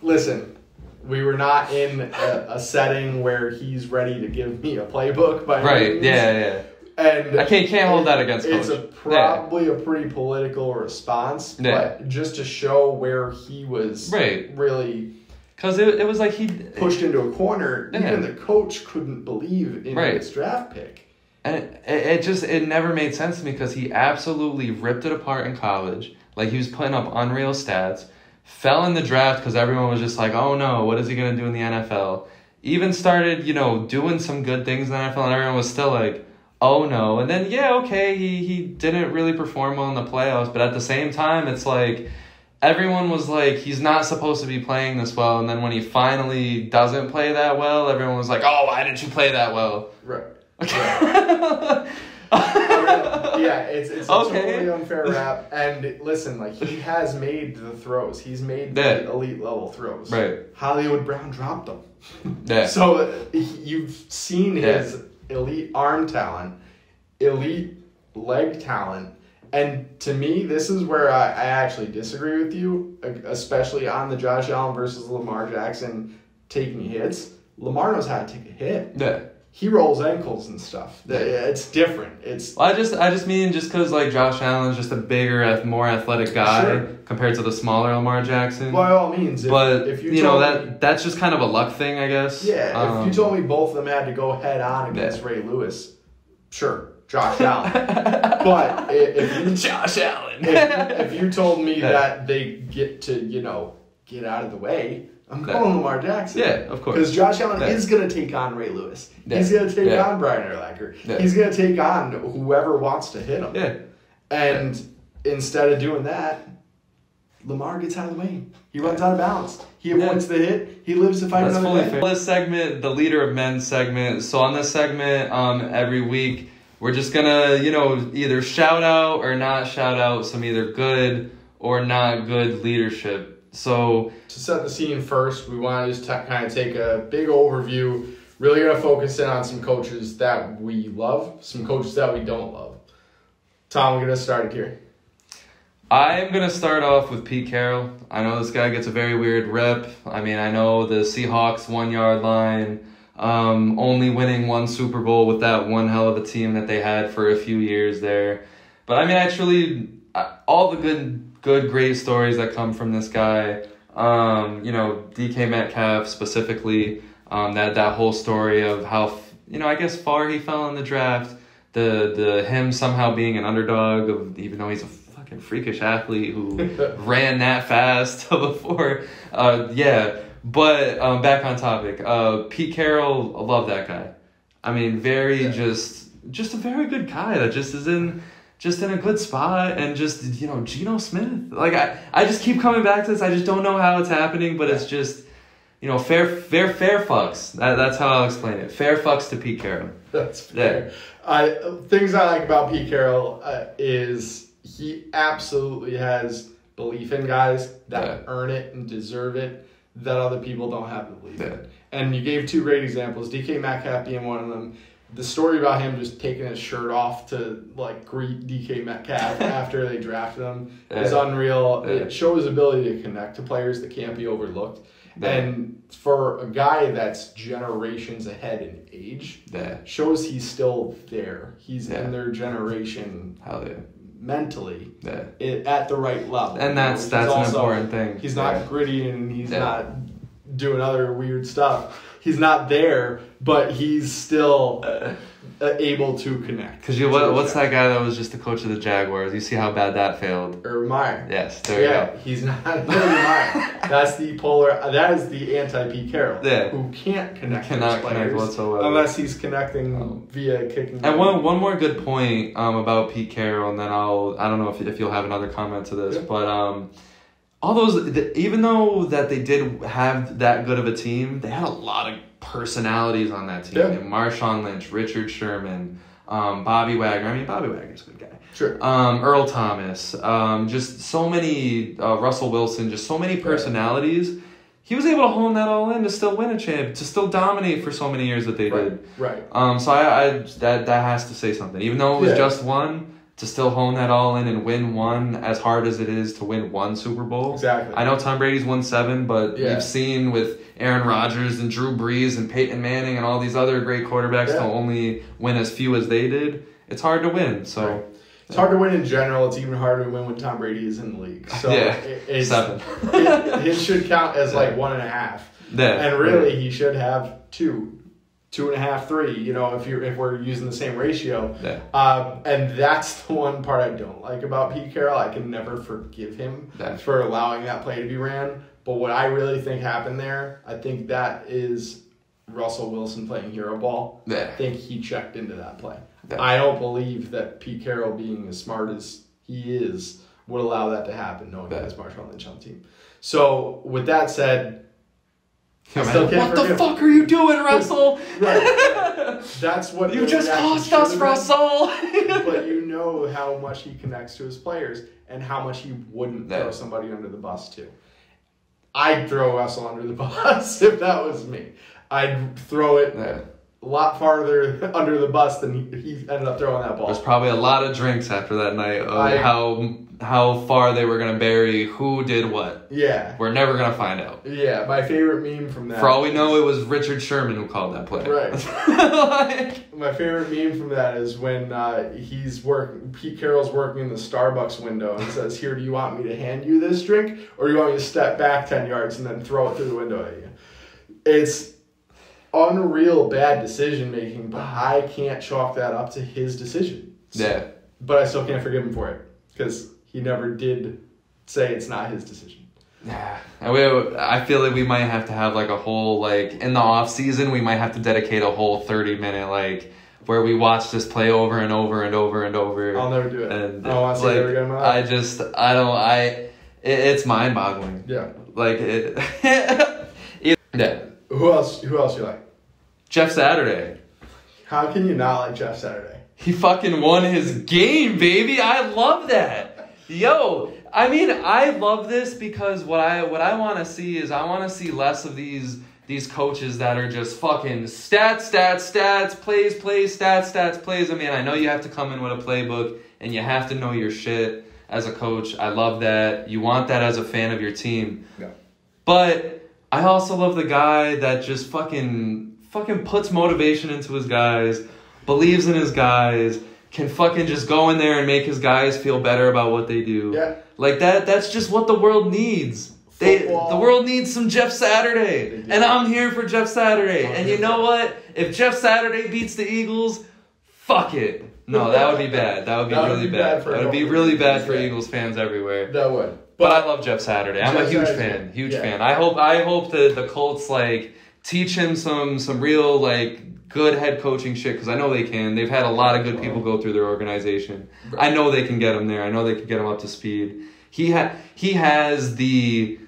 S2: listen, we were not in a setting where he's ready to give me a playbook by any means.
S1: Yeah. And I can't hold that against Coach.
S2: It's probably a pretty political response, but just to show where he was really...
S1: Because it was like he...
S2: pushed into a corner. Even the coach couldn't believe in his draft pick.
S1: And it never made sense to me, because he absolutely ripped it apart in college. He was putting up unreal stats. Fell in the draft because everyone was just like, oh no, what is he going to do in the NFL? Even started, doing some good things in the NFL, and everyone was still like, oh no. And then, he didn't really perform well in the playoffs, but at the same time, it's like, everyone was like, he's not supposed to be playing this well, and then when he finally doesn't play that well, everyone was like, oh, why didn't you play that well?
S2: Right.
S1: Okay.
S2: It's a totally unfair rap. And listen, he has made the throws. He's made the elite level throws.
S1: Right.
S2: Hollywood Brown dropped them.
S1: Yeah.
S2: So you've seen his elite arm talent, elite leg talent. And to me, this is where I actually disagree with you, especially on the Josh Allen versus Lamar Jackson taking hits. Lamar knows how to take a hit.
S1: Yeah.
S2: He rolls ankles and stuff. It's different.
S1: I just mean because Josh Allen's just a bigger, more athletic guy compared to the smaller Lamar Jackson.
S2: By all means, if you
S1: that's just kind of a luck thing, I guess.
S2: Yeah, if you told me both of them had to go head on against Ray Lewis, sure, Josh Allen. But if you told me that they get to get out of the way, I'm calling Lamar Jackson.
S1: Yeah, of course.
S2: Because Josh Allen is going to take on Ray Lewis. He's going to take on Brian Urlacher. He's going to take on whoever wants to hit him.
S1: Yeah.
S2: And instead of doing that, Lamar gets out of the way. He runs out of bounds. He avoids the hit. He lives to fight another day.
S1: This segment, the Leader of Men segment. So on this segment, every week, we're just going to, either shout out or not shout out some either good or not good leadership. So
S2: to set the scene first, we want to just kind of take a big overview. Really going to focus in on some coaches that we love, some coaches that we don't love. Tom, we're going to start here.
S1: I'm going to start off with Pete Carroll. I know this guy gets a very weird rep. I know the Seahawks 1 yard line, only winning one Super Bowl with that one hell of a team that they had for a few years there. But I mean, all the great stories that come from this guy. DK Metcalf specifically. That whole story of how I guess far he fell in the draft. The him somehow being an underdog even though he's a fucking freakish athlete who ran that fast before. But back on topic. Pete Carroll, I love that guy. I mean, just a very good guy that just is in a good spot, and just Geno Smith. Like I just keep coming back to this. I just don't know how it's happening, but it's just fair fucks. That's how I'll explain it. Fair fucks to Pete Carroll.
S2: That's fair. Things I like about Pete Carroll is he absolutely has belief in guys that earn it and deserve it that other people don't have the belief in. And you gave two great examples, DK Metcalf being one of them. The story about him just taking his shirt off to greet DK Metcalf after they drafted him is unreal. Yeah. It shows his ability to connect to players that can't be overlooked. Yeah. And for a guy that's generations ahead in age, shows he's still there. He's in their generation. Hell yeah. Mentally at the right level.
S1: And that's an important thing.
S2: He's not gritty and he's not doing other weird stuff. He's not there, but he's still able to connect.
S1: Because what's that guy that was just the coach of the Jaguars? You see how bad that failed.
S2: Meyer.
S1: Yes, there you go.
S2: He's not Meyer. That is the anti-Pete Carroll. Yeah. Who cannot connect whatsoever. Unless he's connecting via kicking.
S1: And one more good point about Pete Carroll, and then I don't know if you'll have another comment to this, but all those, even though that they did have that good of a team, they had a lot of personalities on that team. Yeah. Marshawn Lynch, Richard Sherman, Bobby Wagner. I mean, Bobby Wagner's a good guy.
S2: Sure.
S1: Earl Thomas. Just so many, Russell Wilson, just so many personalities. He was able to hone that all in to still win a champ, to still dominate for so many years that they did.
S2: Right.
S1: So that has to say something. Even though it was just one, to still hone that all in and win one as hard as it is to win one Super Bowl.
S2: Exactly.
S1: I know Tom Brady's won 7, but we've seen with Aaron Rodgers and Drew Brees and Peyton Manning and all these other great quarterbacks to only win as few as they did. It's hard to win. So
S2: it's hard to win in general. It's even harder to win when Tom Brady is in the league. So
S1: 7.
S2: It should count as 1.5. And really, he should have 2.5, 3, if we're using the same ratio. And that's the one part I don't like about Pete Carroll. I can never forgive him for allowing that play to be ran. But what I really think happened there, I think that is Russell Wilson playing hero ball. I think he checked into that play. I don't believe that Pete Carroll, being as smart as he is, would allow that to happen, knowing that has Marshawn Lynch on the team. So, with that said,
S1: what the fuck are you doing, Russell?
S2: Right. That's what
S1: you just cost us, Russell.
S2: But you know how much he connects to his players and how much he wouldn't throw somebody under the bus too. I'd throw Russell under the bus if that was me. I'd throw it a lot farther under the bus than he ended up throwing that ball.
S1: There's probably a lot of drinks after that night of how far they were going to bury who did what.
S2: Yeah.
S1: We're never going to find out.
S2: Yeah, my favorite meme from that.
S1: For all we know, it was Richard Sherman who called that play.
S2: Right. My favorite meme from that is when Pete Carroll's working in the Starbucks window and says, "Here, do you want me to hand you this drink? Or do you want me to step back 10 yards and then throw it through the window at you?" It's unreal bad decision making, but I can't chalk that up to his decision. But I still can't forgive him for it because he never did say it's not his decision.
S1: Yeah. I feel like we might have to have a whole, in the off season, we might have to dedicate a whole 30-minute, where we watch this play over and over and over and over.
S2: I'll never do it.
S1: And
S2: I don't want to see it ever again in my life.
S1: It's mind boggling.
S2: Yeah. Who else you like?
S1: Jeff Saturday.
S2: How can you not like Jeff Saturday?
S1: He fucking won his game, baby. I love that. Yo, I mean, I love this because what I want to see is I want to see less of these coaches that are just fucking stats, plays, stats, plays. I mean, I know you have to come in with a playbook and you have to know your shit as a coach. I love that. You want that as a fan of your team.
S2: Yeah.
S1: But I also love the guy that just fucking puts motivation into his guys, believes in his guys, can fucking just go in there and make his guys feel better about what they do.
S2: Yeah.
S1: Like that's just what the world needs. The world needs some Jeff Saturday. And I'm here for Jeff Saturday. And you know what? If Jeff Saturday beats the Eagles, fuck it. No, that would be bad. That would be really bad. That would be really bad for Eagles fans everywhere.
S2: That would.
S1: But I love Jeff Saturday. I'm a huge fan. Huge fan. I hope that the Colts like teach him some real like good head coaching shit, because I know they can. They've had a lot of good people go through their organization. I know they can get him there. I know they can get him up to speed. He has the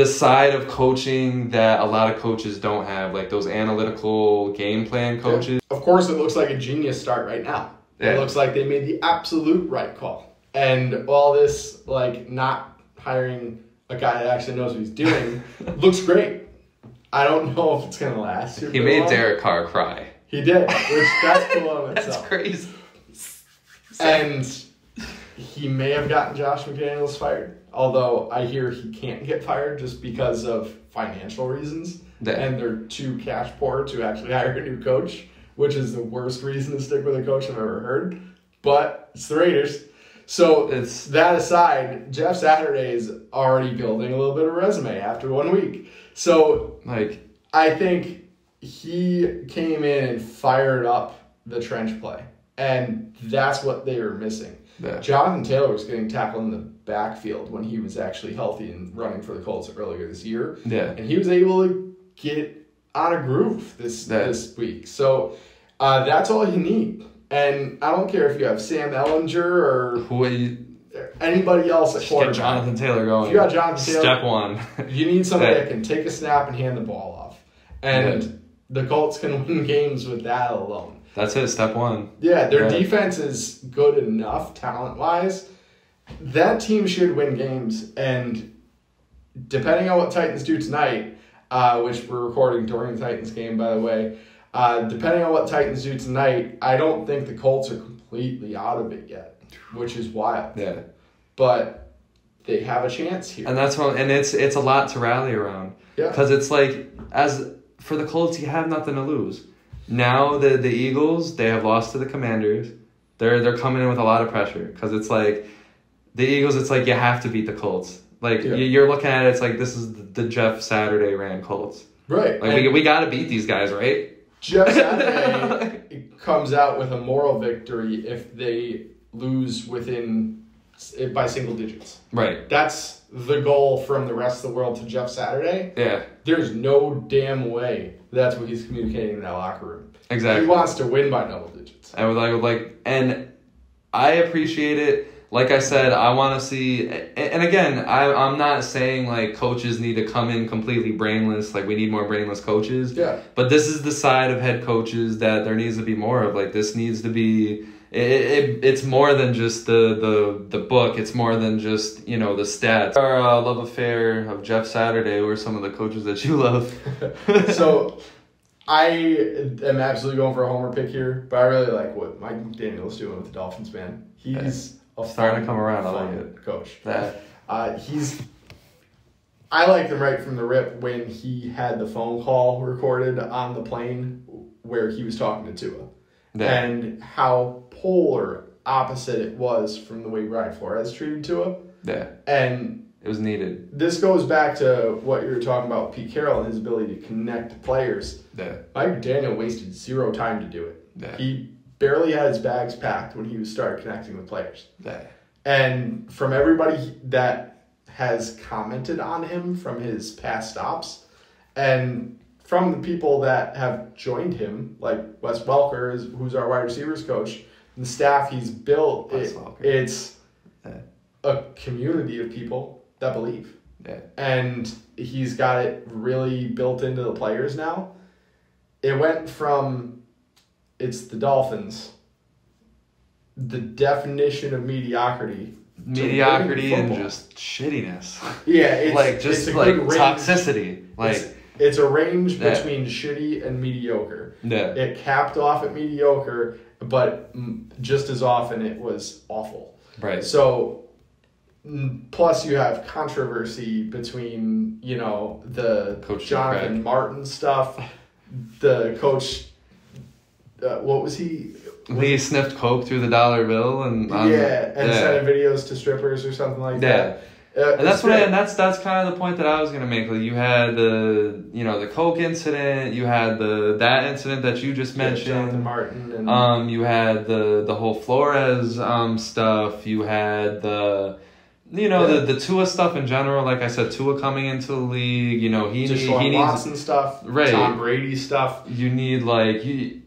S1: side of coaching that a lot of coaches don't have, like those analytical game plan coaches.
S2: Yeah. Of course, it looks like a genius start right now. Yeah. It looks like they made the absolute right call. And all this, like, not hiring a guy that actually knows what he's doing looks great. I don't know if it's going to last.
S1: He made Derek Carr cry.
S2: He did, which that's cool in itself.
S1: That's crazy.
S2: And he may have gotten Josh McDaniels fired. Although I hear he can't get fired just because of financial reasons. Yeah. And they're too cash poor to actually hire a new coach, which is the worst reason to stick with a coach I've ever heard. But it's the Raiders. So that aside, Jeff Saturday is already building a little bit of a resume after 1 week. So I think he came in and fired up the trench play. And that's what they were missing. Yeah. Jonathan Taylor was getting tackled in the backfield when he was actually healthy and running for the Colts earlier this year. Yeah. And he was able to get on a groove this week. So that's all you need. And I don't care if you have Sam Ellinger or anybody else at quarterback.
S1: Get Jonathan Taylor going.
S2: If you got Jonathan Taylor,
S1: step one.
S2: You need somebody that can take a snap and hand the ball off. And the Colts can win games with that alone.
S1: That's it, step one.
S2: Yeah, their defense is good enough talent-wise. That team should win games. And depending on what Titans do tonight, which we're recording during the Titans game, by the way, depending on what Titans do tonight, I don't think the Colts are completely out of it yet, which is wild. Yeah. But they have a chance here.
S1: And that's what, and it's a lot to rally around. Yeah. Because it's like, as for the Colts, you have nothing to lose. Now the Eagles, they have lost to the Commanders. They're coming in with a lot of pressure, because it's like the Eagles, it's like you have to beat the Colts. Like you're looking at it, it's like this is the Jeff Saturday ran Colts.
S2: Right.
S1: Like we got to beat these guys, right?
S2: Jeff Saturday comes out with a moral victory if they lose by single digits. Right. That's the goal from the rest of the world to Jeff Saturday. Yeah. There's no damn way that's what he's communicating in that locker room. Exactly. He wants to win by double digits.
S1: And I appreciate it. Like I said, I want to see, and again, I'm not saying like coaches need to come in completely brainless, like we need more brainless coaches. Yeah. But this is the side of head coaches that there needs to be more of. Like this needs to be, it's more than just the book. It's more than just, the stats. Our love affair of Jeff Saturday were some of the coaches that you love.
S2: So I am absolutely going for a homer pick here, but I really like what Mike McDaniels doing with the Dolphins, man. He's
S1: starting to come around. I like it,
S2: coach. I liked him right from the rip when he had the phone call recorded on the plane where he was talking to Tua, and how polar opposite it was from the way Brian Flores treated Tua. Yeah, and
S1: it was needed.
S2: This goes back to what you were talking about, Pete Carroll and his ability to connect players. Yeah, Mike McDaniel wasted zero time to do it. Yeah. He barely had his bags packed when he started connecting with players. Yeah. And from everybody that has commented on him from his past stops, and from the people that have joined him, like Wes Welker, who's our wide receivers coach, and the staff he's built, it's a community of people that believe. Yeah. And he's got it really built into the players now. It went from, it's the Dolphins, the definition of mediocrity
S1: and just shittiness.
S2: Yeah,
S1: it's toxicity.
S2: It's a range between shitty and mediocre. Yeah. It capped off at mediocre, but just as often it was awful. Right. So, plus you have controversy between, the Coach Jonathan Martin stuff, the coach, what was he?
S1: He sniffed coke through the dollar bill and
S2: sending videos to strippers or something like that.
S1: And that's that's kind of the point that I was gonna make. Like you had the Coke incident, you had that incident that you just mentioned,
S2: Jonathan Martin, and
S1: you had the whole Flores stuff, you had the Tua stuff in general. Like I said, Tua coming into the league, he needs
S2: Watson stuff,
S1: right?
S2: Tom Brady stuff.
S1: You need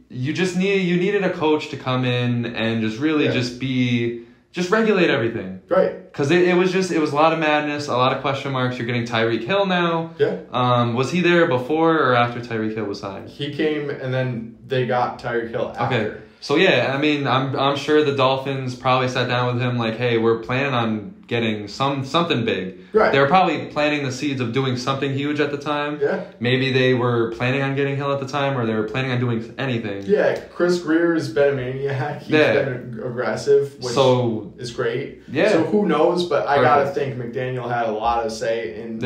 S1: you needed a coach to come in and just really just regulate everything.
S2: Right.
S1: Because it was a lot of madness, a lot of question marks. You're getting Tyreek Hill now.
S2: Yeah.
S1: Was he there before or after Tyreek Hill was signed?
S2: He came and then they got Tyreek Hill after.
S1: Okay. So I'm sure the Dolphins probably sat down with him like, hey, we're planning on getting something big.
S2: Right.
S1: They were probably planting the seeds of doing something huge at the time.
S2: Yeah.
S1: Maybe they were planning on getting Hill at the time, or they were planning on doing anything.
S2: Yeah, Chris Greer's been a maniac. He's been aggressive, which is great.
S1: Yeah.
S2: So who knows? But I gotta think McDaniel had a lot of say in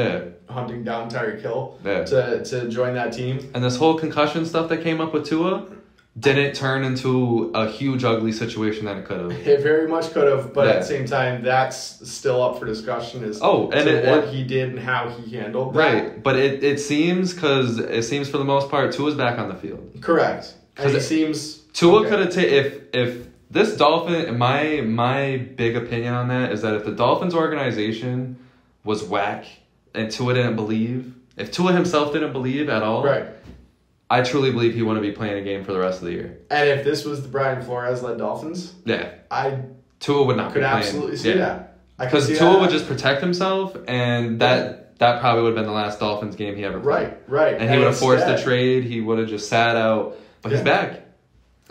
S2: hunting down Tyreek Hill to join that team.
S1: And this whole concussion stuff that came up with Tua didn't turn into a huge ugly situation that it could have.
S2: It very much could have, but at the same time, that's still up for discussion what he did and how he handled that.
S1: Right, but it seems for the most part Tua's back on the field.
S2: Correct. And it seems
S1: Tua could have taken if this Dolphin. My big opinion on that is that if the Dolphins organization was whack and Tua didn't believe, if Tua himself didn't believe at all,
S2: right.
S1: I truly believe he wouldn't be playing a game for the rest of the year.
S2: And if this was the Brian Flores-led Dolphins,
S1: Tua would not
S2: could
S1: be playing.
S2: Absolutely see that.
S1: Because Tua would just protect himself, and that probably would have been the last Dolphins game he ever played.
S2: Right.
S1: And he would have forced a trade. He would have just sat out. But he's back.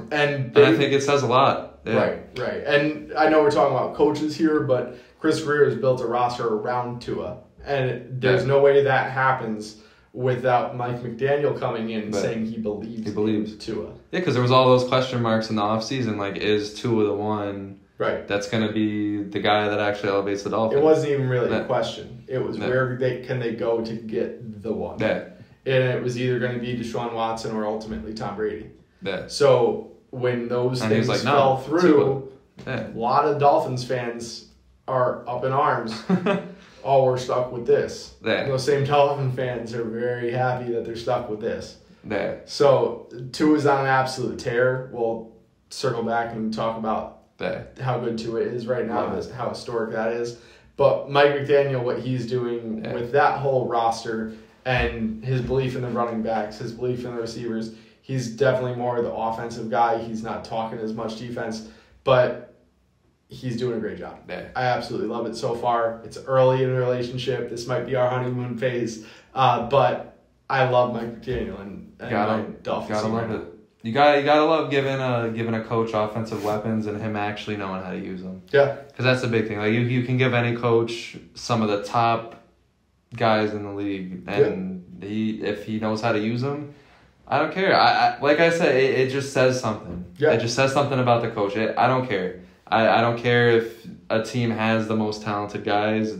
S2: And
S1: I think it says a lot.
S2: Yeah. Right. And I know we're talking about coaches here, but Chris Greer has built a roster around Tua. And there's no way that happens without Mike McDaniel coming in and saying he believes in Tua.
S1: Yeah, because there was all those question marks in the offseason, like, is Tua the one that's going to be the guy that actually elevates the Dolphins?
S2: It wasn't even really a question. It was where can they go to get the one?
S1: Yeah.
S2: And it was either going to be Deshaun Watson or ultimately Tom Brady.
S1: Yeah.
S2: So when those things fell through, a lot of Dolphins fans are up in arms. Oh, we're stuck with this. Those same Dolphin fans are very happy that they're stuck with this. So Tua's on an absolute tear. We'll circle back and talk about how good Tua is right now, how historic that is. But Mike McDaniel, what he's doing with that whole roster and his belief in the running backs, his belief in the receivers, he's definitely more the offensive guy. He's not talking as much defense, but he's doing a great job. I absolutely love it so far. It's early in a relationship. This might be our honeymoon phase, but I love Mike McDaniel and my Dolphins.
S1: Gotta love it. You gotta love giving a coach offensive weapons and him actually knowing how to use them.
S2: Yeah,
S1: because that's the big thing. Like you can give any coach some of the top guys in the league, and if he knows how to use them, I don't care. I like I said, it just says something. Yeah, it just says something about the coach. I don't care. I don't care if a team has the most talented guys.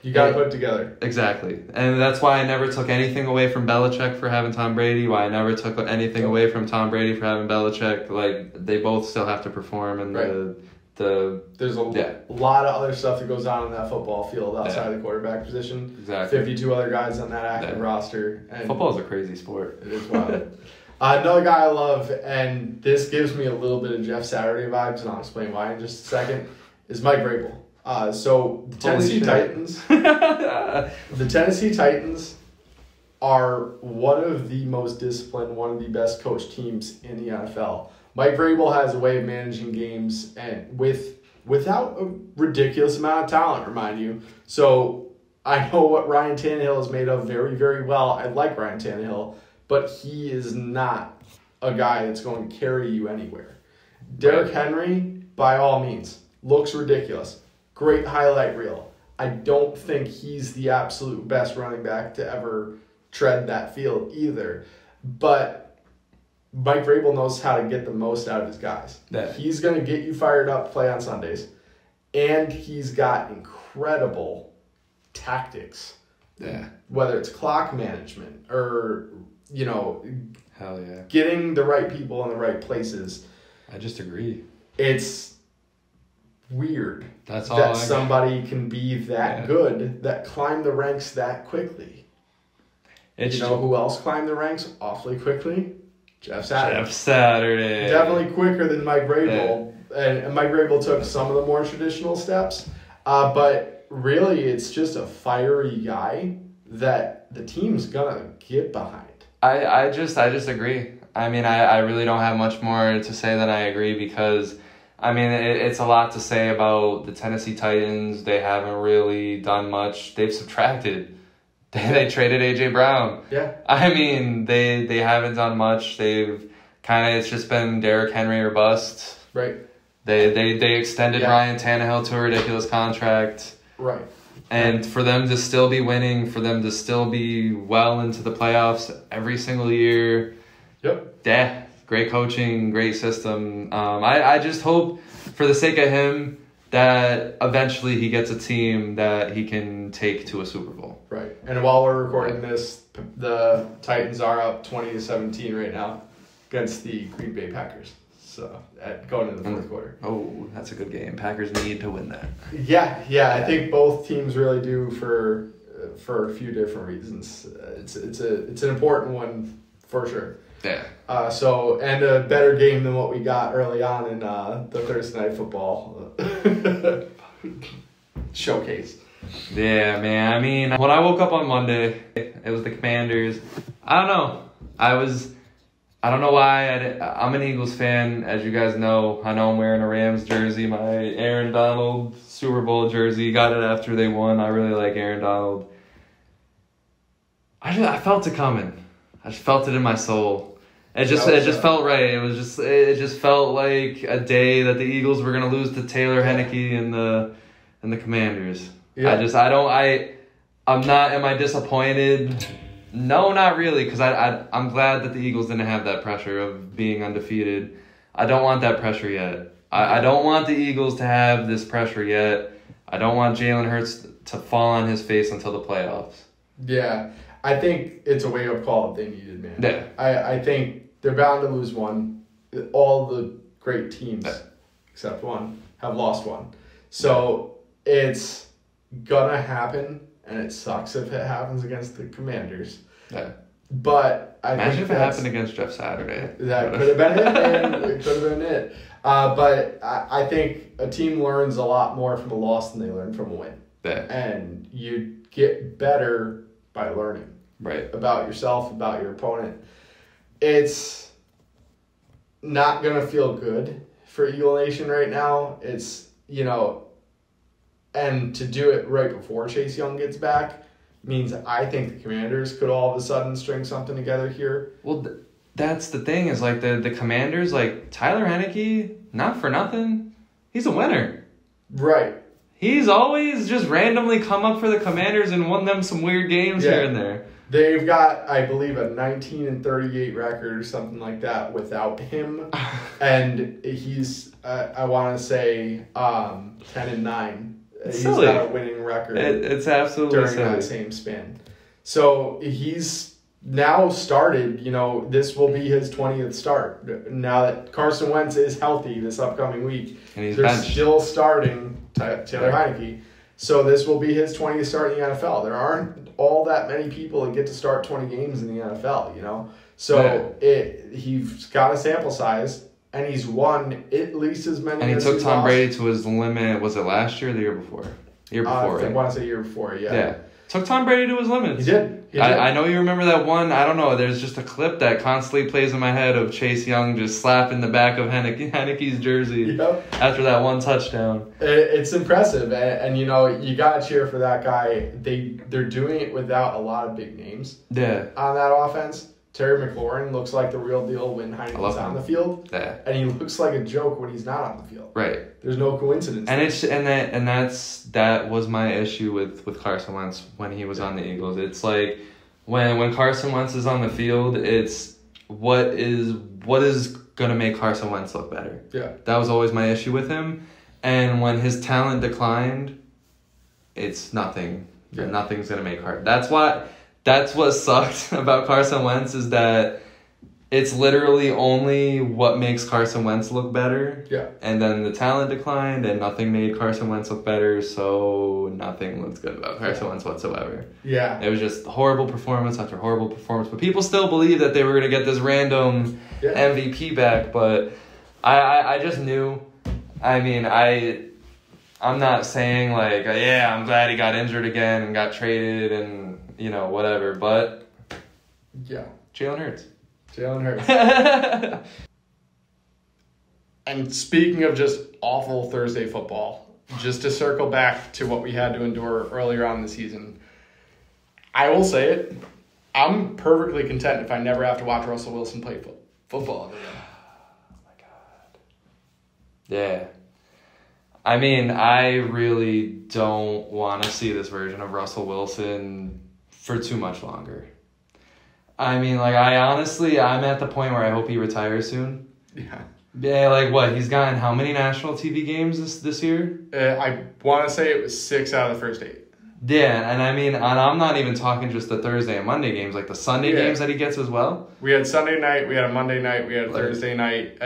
S2: You got to put it together.
S1: Exactly. And that's why I never took anything away from Belichick for having Tom Brady, why I never took anything away from Tom Brady for having Belichick. Like, they both still have to perform. And
S2: there's a lot of other stuff that goes on in that football field outside of the quarterback position.
S1: Exactly.
S2: 52 other guys on that active roster. And
S1: football is a crazy sport.
S2: It is wild. Another guy I love, and this gives me a little bit of Jeff Saturday vibes, and I'll explain why in just a second, is Mike Vrabel. So the Tennessee Titans are one of the most disciplined, one of the best coached teams in the NFL. Mike Vrabel has a way of managing games and without a ridiculous amount of talent, remind you. So I know what Ryan Tannehill is made of very, very well. I like Ryan Tannehill, but he is not a guy that's going to carry you anywhere. Derrick Henry, by all means, looks ridiculous. Great highlight reel. I don't think he's the absolute best running back to ever tread that field either. But Mike Vrabel knows how to get the most out of his guys. He's going to get you fired up to play on Sundays. And he's got incredible tactics. Whether it's clock management or,
S1: Hell yeah,
S2: getting the right people in the right places.
S1: I just agree.
S2: It's weird
S1: That's all
S2: that somebody can be that good, that climb the ranks that quickly. You know who else climbed the ranks awfully quickly? Jeff Saturday. Definitely quicker than Mike Vrabel. Yeah. And Mike Vrabel took some of the more traditional steps. But really, it's just a fiery guy that the team's going to get behind.
S1: I just agree. I mean, I really don't have much more to say than I agree because, I mean, it's a lot to say about the Tennessee Titans. They haven't really done much. They've subtracted. They traded A.J. Brown.
S2: Yeah.
S1: I mean, they haven't done much. They've it's just been Derrick Henry or bust.
S2: Right.
S1: They extended Ryan Tannehill to a ridiculous contract.
S2: Right.
S1: And for them to still be winning, for them to still be well into the playoffs every single year.
S2: Yep.
S1: Yeah, great coaching, great system. I just hope, for the sake of him, that eventually he gets a team that he can take to a Super Bowl.
S2: Right. And while we're recording this, the Titans are up 20-17 right now against the Green Bay Packers. So, going into the fourth quarter.
S1: Oh, that's a good game. Packers need to win that.
S2: Yeah. I think both teams really do for a few different reasons. It's an important one for sure.
S1: Yeah.
S2: And a better game than what we got early on in the Thursday Night Football showcase.
S1: Yeah, man. I mean, when I woke up on Monday, it was the Commanders. I don't know. I don't know why. I'm an Eagles fan, as you guys know. I know I'm wearing a Rams jersey, my Aaron Donald Super Bowl jersey. Got it after they won. I really like Aaron Donald. I felt it coming. I just felt it in my soul. It just felt right. It just felt like a day that the Eagles were gonna lose to Taylor Heineke and the Commanders. Yeah. Am I disappointed? No, not really, because I'm glad that the Eagles didn't have that pressure of being undefeated. I don't want that pressure yet. I don't want the Eagles to have this pressure yet. I don't want Jalen Hurts to fall on his face until the playoffs.
S2: Yeah, I think it's a wake-up call that they needed, man.
S1: Yeah.
S2: I think they're bound to lose one. All the great teams, except one, have lost one. So it's gonna happen. And it sucks if it happens against the Commanders.
S1: Yeah.
S2: But
S1: imagine if it happened against Jeff Saturday.
S2: That could have been it, man. It could have been it. But I think a team learns a lot more from a loss than they learn from a win.
S1: Yeah.
S2: And you get better by learning.
S1: Right. About
S2: yourself, about your opponent. It's not going to feel good for Eagle Nation right now. It's, and to do it right before Chase Young gets back means I think the Commanders could all of a sudden string something together here.
S1: Well, that's the thing is like the Commanders, like Tyler Heineke, not for nothing, he's a winner.
S2: Right.
S1: He's always just randomly come up for the Commanders and won them some weird games here and there.
S2: They've got, I believe, a 19-38 record or something like that without him. And he's, I want to say, 10-9. He's
S1: silly.
S2: Got a winning record.
S1: It's absolutely
S2: during
S1: silly.
S2: that same span. So he's now started. This will be his 20th start. Now that Carson Wentz is healthy this upcoming week,
S1: and he's
S2: they're still starting Taylor Heineke. So this will be his 20th start in the NFL. There aren't all that many people that get to start 20 games in the NFL. So he's got a sample size. And he's won at least as many.
S1: And he took Tom Brady to his limit. Was it last year or the year before? Year before, right?
S2: I want to say year before, yeah.
S1: Yeah. Took Tom Brady to his limits.
S2: He did.
S1: I know you remember that one. I don't know. There's just a clip that constantly plays in my head of Chase Young just slapping the back of Heineke's jersey after that one touchdown.
S2: It's impressive. And you got to cheer for that guy. They're doing it without a lot of big names on that offense. Terry McLaurin looks like the real deal when Heineke's on the field.
S1: Yeah.
S2: And he looks like a joke when he's not on the field.
S1: Right.
S2: There's no coincidence.
S1: And that was my issue with Carson Wentz when he was on the Eagles. It's like when Carson Wentz is on the field, it's what is gonna make Carson Wentz look better.
S2: Yeah.
S1: That was always my issue with him. And when his talent declined, it's nothing. Yeah. Nothing's gonna make Carson. That's what sucked about Carson Wentz is that it's literally only what makes Carson Wentz look better.
S2: Yeah.
S1: And then the talent declined, and nothing made Carson Wentz look better, so nothing looked good about Carson Wentz whatsoever.
S2: Yeah.
S1: It was just horrible performance after horrible performance. But people still believe that they were going to get this random MVP back, but I just knew. I mean, I'm not saying, like, yeah, I'm glad he got injured again and got traded and, you know, whatever, but
S2: yeah,
S1: Jalen Hurts.
S2: And speaking of just awful Thursday football, just to circle back to what we had to endure earlier on in the season, I will say it, I'm perfectly content if I never have to watch Russell Wilson play football again.
S1: Oh, my God. Yeah. I mean, I really don't want to see this version of Russell Wilson for too much longer. I mean, like, I'm at the point where I hope he retires soon.
S2: Yeah.
S1: Yeah, like what? He's gotten how many national TV games this year?
S2: I want to say it was 6 out of the first 8.
S1: Yeah, and I mean, and I'm not even talking just the Thursday and Monday games, like the Sunday games that he gets as well.
S2: We had Sunday night, we had a Monday night, we had a Thursday night.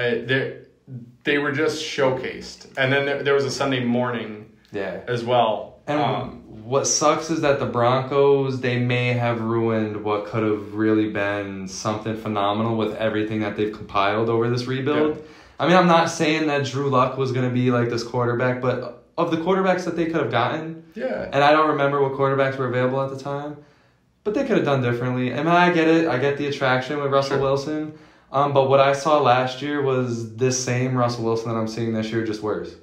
S2: They were just showcased. And then there was a Sunday morning as well.
S1: And what sucks is that the Broncos, they may have ruined what could have really been something phenomenal with everything that they've compiled over this rebuild. Yeah. I mean, I'm not saying that Drew Luck was going to be like this quarterback, but of the quarterbacks that they could have gotten, and I don't remember what quarterbacks were available at the time, but they could have done differently. I mean, I get it. I get the attraction with Russell Wilson. But what I saw last year was this same Russell Wilson that I'm seeing this year, just worse.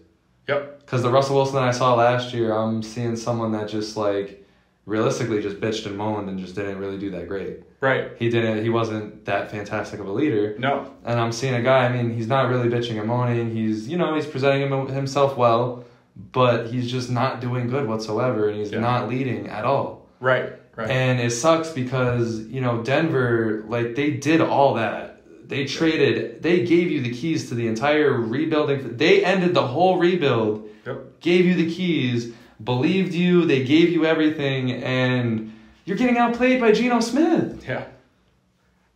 S2: Yep.
S1: Because the Russell Wilson that I saw last year, I'm seeing someone that just, like, realistically just bitched and moaned and just didn't really do that great.
S2: Right.
S1: He wasn't that fantastic of a leader.
S2: No.
S1: And I'm seeing a guy, I mean, he's not really bitching and moaning. He's presenting himself well, but he's just not doing good whatsoever, and he's not leading at all.
S2: Right.
S1: And it sucks because, Denver, like, they did all that. They gave you the keys to the entire rebuilding. They ended the whole rebuild, gave you the keys, believed you, they gave you everything, and you're getting outplayed by Geno Smith.
S2: Yeah.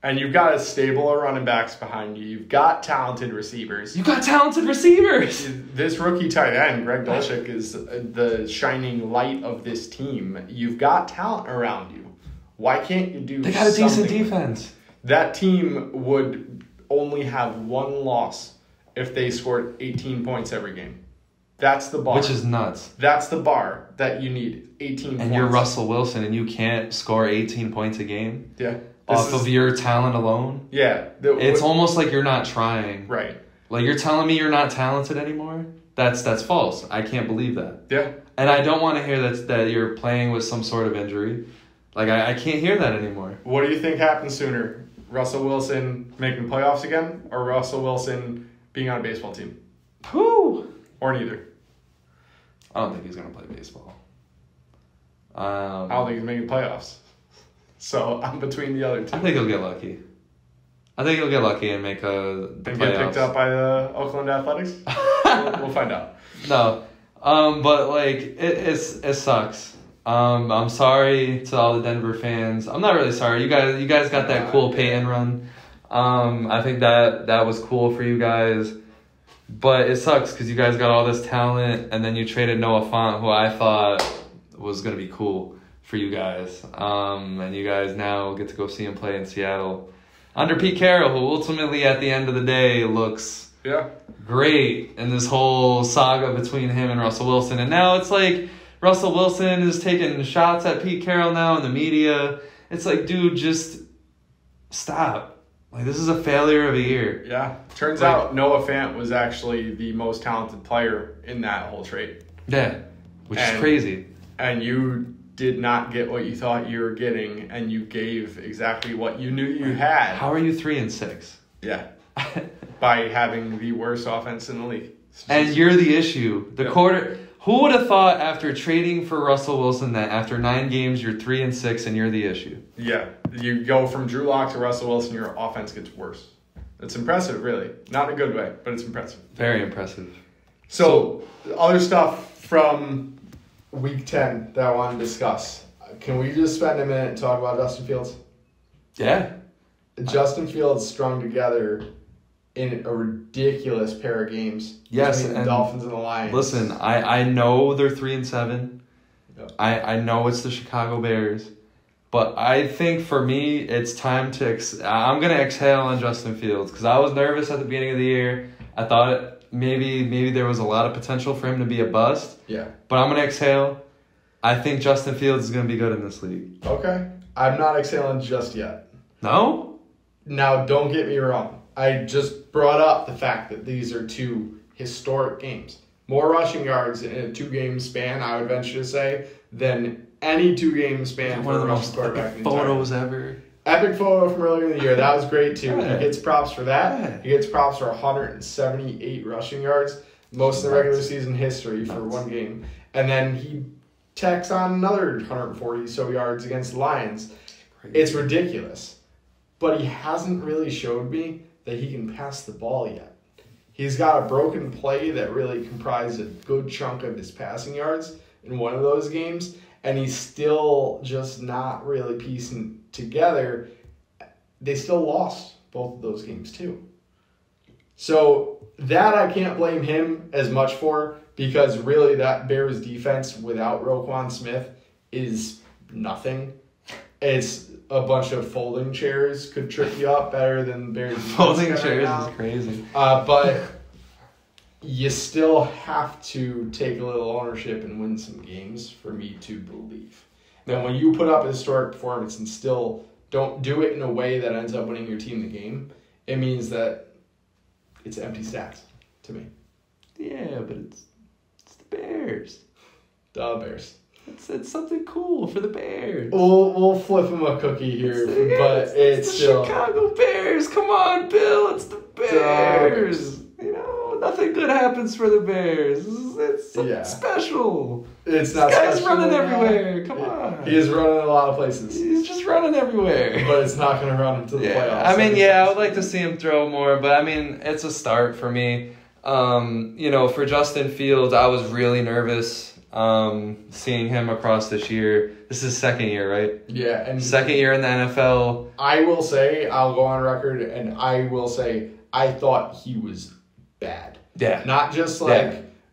S2: And you've got a stable of running backs behind you. You've got talented receivers. This rookie tight end, Greg Dulcich, is the shining light of this team. You've got talent around you. Why can't you do something?
S1: They got a decent defense.
S2: That team would only have one loss if they scored 18 points every game. That's the bar.
S1: Which is nuts.
S2: That's the bar that you need, 18 points.
S1: And you're Russell Wilson, and you can't score 18 points a game?
S2: Yeah.
S1: Off of your talent alone?
S2: Yeah.
S1: It's almost like you're not trying.
S2: Right.
S1: Like, you're telling me you're not talented anymore? That's false. I can't believe that.
S2: Yeah.
S1: And I don't want to hear that you're playing with some sort of injury. Like, I can't hear that anymore.
S2: What do you think happens sooner? Russell Wilson making the playoffs again, or Russell Wilson being on a baseball team?
S1: Whew.
S2: Or neither?
S1: I don't think he's going to play baseball.
S2: I don't think he's making playoffs. So I'm between the other two.
S1: I think he'll get lucky. And make the
S2: and
S1: playoffs.
S2: Get picked up by the Oakland Athletics? we'll find out.
S1: No. But, like, it sucks. I'm sorry to all the Denver fans. I'm not really sorry. You guys got that cool Peyton run. I think that was cool for you guys. But it sucks because you guys got all this talent, and then you traded Noah Fant, who I thought was going to be cool for you guys. And you guys now get to go see him play in Seattle under Pete Carroll, who ultimately at the end of the day looks great in this whole saga between him and Russell Wilson. And now it's like Russell Wilson is taking shots at Pete Carroll now in the media. It's like, dude, just stop. Like, this is a failure of a year.
S2: Yeah. Turns out Noah Fant was actually the most talented player in that whole trade.
S1: Yeah. Which is crazy.
S2: And you did not get what you thought you were getting, and you gave exactly what you knew you had.
S1: How are you 3-6?
S2: Yeah. By having the worst offense in the league.
S1: And you're the issue. Who would have thought after trading for Russell Wilson that after 9 games you're 3-6 and you're the issue? Yeah.
S2: You go from Drew Lock to Russell Wilson, your offense gets worse. It's impressive, really. Not in a good way, but it's impressive.
S1: Very impressive.
S2: So other stuff from Week 10 that I want to discuss. Can we just spend a minute and talk about Justin Fields?
S1: Yeah.
S2: Justin Fields strung together in a ridiculous pair of games.
S1: Yes,
S2: between the Dolphins and the Lions.
S1: Listen, I know they're 3-7.
S2: Yep.
S1: I know it's the Chicago Bears. But I think for me, it's time to I'm going to exhale on Justin Fields because I was nervous at the beginning of the year. I thought maybe there was a lot of potential for him to be a bust.
S2: Yeah.
S1: But I'm going to exhale. I think Justin Fields is going to be good in this league.
S2: Okay. I'm not exhaling just yet.
S1: No?
S2: Now, don't get me wrong. I just brought up the fact that these are two historic games. More rushing yards in a 2-game span, I would venture to say, than any 2-game span
S1: One
S2: for
S1: of
S2: a
S1: the
S2: rushing
S1: most
S2: quarterback.
S1: epic photos ever.
S2: Epic photo from earlier in the year. That was great, too.
S1: Yeah.
S2: He gets props for that.
S1: Yeah.
S2: He gets props for 178 rushing yards, most in the regular season history for one game. And then he tacks on another 140 so yards against the Lions.
S1: Crazy.
S2: It's ridiculous. But he hasn't really showed me that he can pass the ball yet. He's got a broken play that really comprised a good chunk of his passing yards in one of those games, and he's still just not really piecing together. They still lost both of those games too. So that I can't blame him as much for, because really that Bears defense without Roquan Smith is nothing. It's a bunch of folding chairs could trip you up better than Bears defense.
S1: Folding
S2: right
S1: chairs
S2: now.
S1: is crazy.
S2: But you still have to take a little ownership and win some games for me to believe. And when you put up a historic performance and still don't do it in a way that ends up winning your team the game, it means that it's empty stats to me.
S1: Yeah, but it's the Bears.
S2: The Bears.
S1: It's something cool for the Bears.
S2: We'll flip him a cookie here, but it's
S1: the
S2: still
S1: Chicago Bears. Come on, Bill. It's the Bears. You know, nothing good happens for the Bears. It's something special.
S2: It's not
S1: this guy's
S2: special
S1: running
S2: now.
S1: everywhere. Come on.
S2: He is running in a lot of places.
S1: He's just running everywhere.
S2: But it's not going to run him to the playoffs.
S1: I mean, I would like to see him throw more, but I mean, it's a start for me. For Justin Fields, I was really nervous seeing him across this year. This is his second year, right?
S2: Yeah. And
S1: second year in the NFL.
S2: I will say, I'll go on record, and I will say, I thought he was bad.
S1: Yeah.
S2: Not just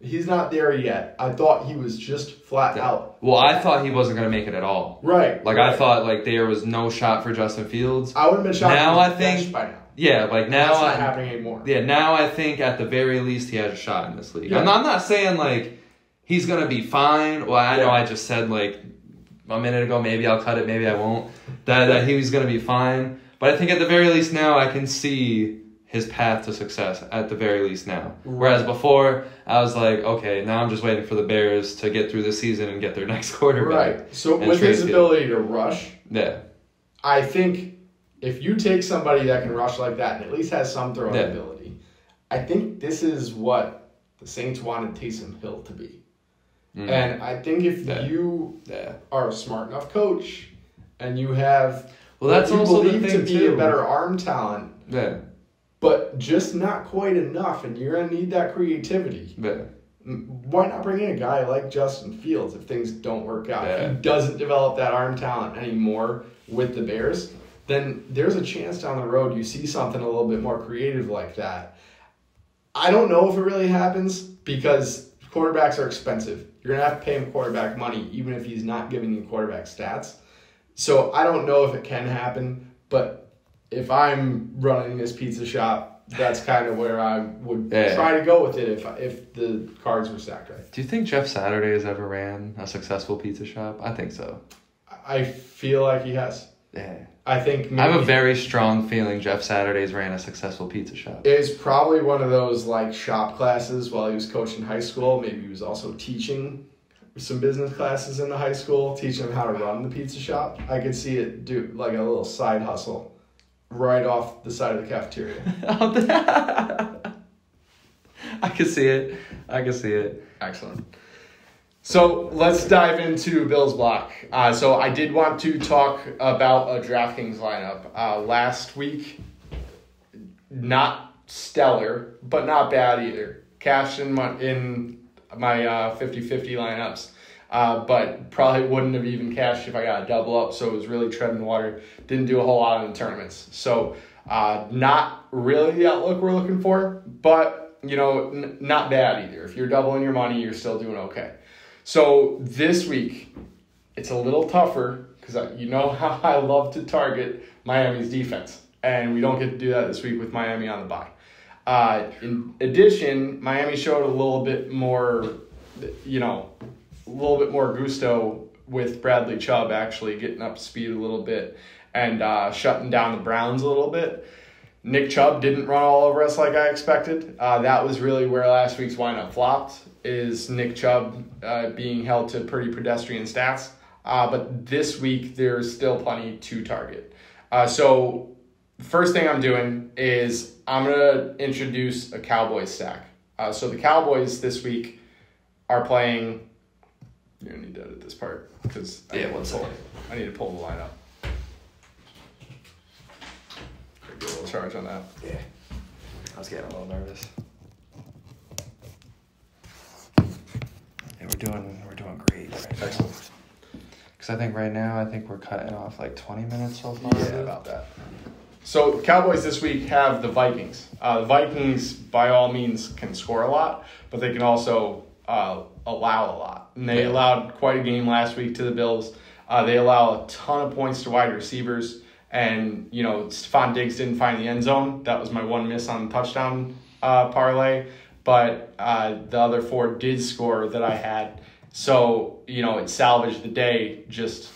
S2: he's not there yet. I thought he was just flat out.
S1: Well, I thought he wasn't going to make it at all.
S2: Right.
S1: I thought there was no shot for Justin Fields.
S2: I would have been shocked
S1: now
S2: if he was
S1: I think
S2: benched by now.
S1: Yeah, now
S2: that's not happening anymore.
S1: Yeah, now I think at the very least he has a shot in this league.
S2: Yeah.
S1: I'm not saying he's gonna be fine. Well, I know I just said a minute ago maybe I'll cut it, maybe I won't. That he was gonna be fine. But I think at the very least now I can see his path to success at the very least now. Whereas before I was like, okay, now I'm just waiting for the Bears to get through the season and get their next quarterback.
S2: Right. So with his ability to rush, I think if you take somebody that can rush like that and at least has some throwing ability, I think this is what the Saints wanted Taysom Hill to be. And I think if you are a smart enough coach and you have
S1: that's
S2: you
S1: also
S2: believe
S1: the thing
S2: to be
S1: too.
S2: a better arm talent, but just not quite enough, and you're going to need that creativity. Why not bring in a guy like Justin Fields if things don't work out? If he doesn't develop that arm talent anymore with the Bears, then there's a chance down the road you see something a little bit more creative like that. I don't know if it really happens because quarterbacks are expensive. You're going to have to pay him quarterback money even if he's not giving you quarterback stats. So I don't know if it can happen, but if I'm running this pizza shop, that's kind of where I would try to go with it if the cards were stacked right.
S1: Do you think Jeff Saturday has ever ran a successful pizza shop? I think so.
S2: I feel like he has.
S1: Yeah.
S2: I think
S1: I have a very strong feeling Jeff Saturday's ran a successful pizza shop.
S2: It's probably one of those shop classes while he was coaching high school. Maybe he was also teaching some business classes in the high school, teaching them how to run the pizza shop. I could see it do a little side hustle right off the side of the cafeteria.
S1: I can see it.
S2: Excellent. So let's dive into Bill's block. So I did want to talk about a DraftKings lineup. Last week, not stellar, but not bad either. Cashed in my 50-50 lineups. but probably wouldn't have even cashed if I got a double up. So it was really treading water. Didn't do a whole lot in the tournaments. So not really the outlook we're looking for, but not bad either. If you're doubling your money, you're still doing okay. So this week, it's a little tougher because you know how I love to target Miami's defense. And we don't get to do that this week with Miami on the bye. In addition, Miami showed a little bit more, gusto with Bradley Chubb actually getting up to speed a little bit and shutting down the Browns a little bit. Nick Chubb didn't run all over us like I expected. That was really where last week's lineup flopped, is Nick Chubb being held to pretty pedestrian stats. But this week, there's still plenty to target. So first thing I'm doing is I'm going to introduce a Cowboys stack. So the Cowboys this week are playing... You're going to need to edit this part because I need to pull the line up. Get a little charge on that.
S1: Yeah. I was getting a little nervous. Yeah, we're doing great right now.
S2: Excellent.
S1: Because I think right now, we're cutting off like 20 minutes so far.
S2: Yeah, about that. So the Cowboys this week have the Vikings. The Vikings, by all means, can score a lot, but they can also allow a lot. And they allowed quite a game last week to the Bills. They allow a ton of points to wide receivers. And, Stephon Diggs didn't find the end zone. That was my one miss on the touchdown parlay. But the other 4 did score that I had. So, it salvaged the day. Just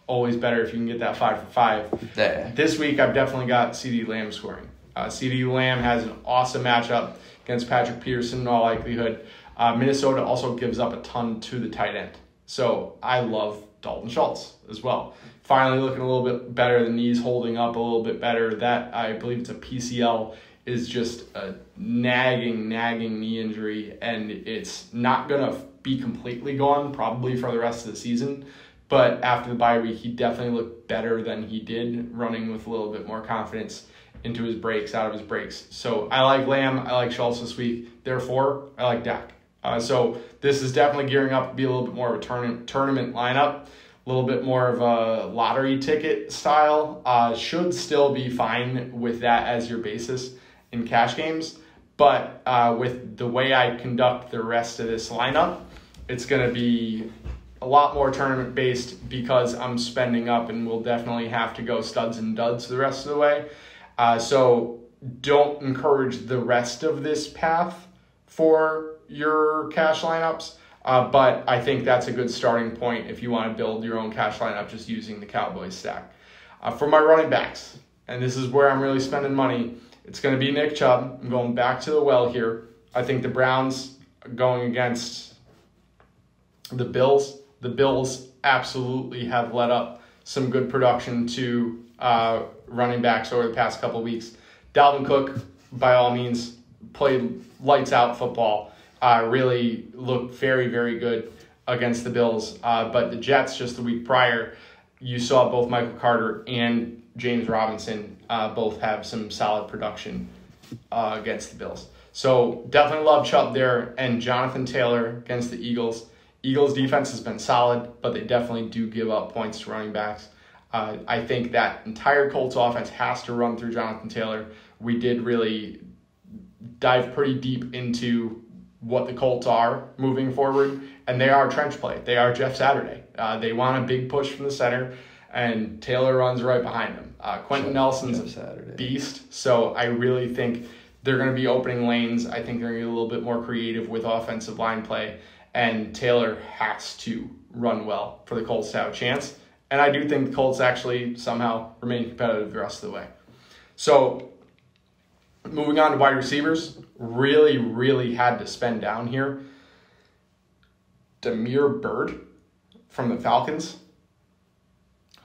S2: always better if you can get that 5 for 5.
S1: Yeah.
S2: This week, I've definitely got CeeDee Lamb scoring. CeeDee Lamb has an awesome matchup against Patrick Peterson in all likelihood. Minnesota also gives up a ton to the tight end. So I love Dalton Schultz as well. Finally looking a little bit better. The knee's holding up a little bit better. That, I believe it's a PCL, is just a nagging knee injury. And it's not going to be completely gone probably for the rest of the season. But after the bye week, he definitely looked better than he did, running with a little bit more confidence into his breaks, out of his breaks. So I like Lamb. I like Schultz this week. Therefore, I like Dak. So this is definitely gearing up to be a little bit more of a tournament lineup, a little bit more of a lottery ticket style. Should still be fine with that as your basis in cash games. But with the way I conduct the rest of this lineup, it's going to be a lot more tournament-based because I'm spending up and we'll definitely have to go studs and duds the rest of the way. So don't encourage the rest of this path for your cash lineups. But I think that's a good starting point if you want to build your own cash lineup just using the Cowboys stack. For my running backs, and this is where I'm really spending money, it's going to be Nick Chubb. I'm going back to the well here. I think the Browns going against the Bills. The Bills absolutely have led up some good production to running backs over the past couple of weeks. Dalvin Cook, by all means, played lights out football. Really looked very, very good against the Bills. But the Jets, just the week prior, you saw both Michael Carter and James Robinson both have some solid production against the Bills. So definitely love Chubb there. And Jonathan Taylor against the Eagles. Eagles defense has been solid, but they definitely do give up points to running backs. I think that entire Colts offense has to run through Jonathan Taylor. We did really dive pretty deep into what the Colts are moving forward, and they are trench play. They are Jeff Saturday. They want a big push from the center, and Taylor runs right behind him. Quentin Nelson's a beast, so I really think they're going to be opening lanes. I think they're going to be a little bit more creative with offensive line play, and Taylor has to run well for the Colts to have a chance. And I do think the Colts actually somehow remain competitive the rest of the way. So moving on to wide receivers, really had to spend down here. Damiere Byrd from the Falcons.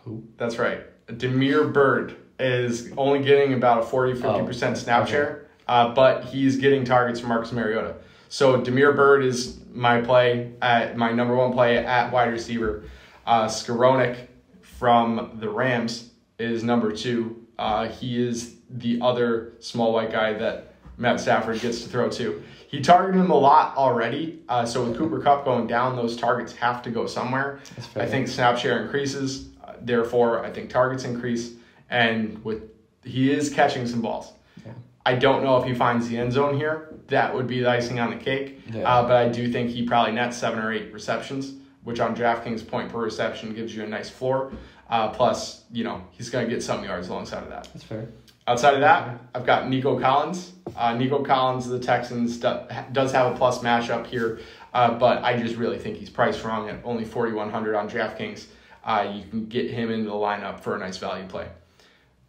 S1: Who?
S2: That's right. Damiere Byrd is only getting about a 40-50% snap share, but he's getting targets from Marcus Mariota. So Damiere Byrd is my number one play at wide receiver. Skowronek from the Rams is number 2. He is the other small white guy that Matt Stafford gets to throw to. He targeted him a lot already, so with Cooper Kupp going down, those targets have to go somewhere. I think snap share increases, therefore I think targets increase, and he is catching some balls. Yeah. I don't know if he finds the end zone here. That would be the icing on the cake, but I do think he probably nets 7 or 8 receptions, which on DraftKings point per reception gives you a nice floor. Plus, he's going to get some yards alongside of that.
S1: That's fair.
S2: Outside of that, I've got Nico Collins. Nico Collins of the Texans does have a plus matchup here, but I just really think he's priced wrong at only $4,100 on DraftKings. You can get him into the lineup for a nice value play.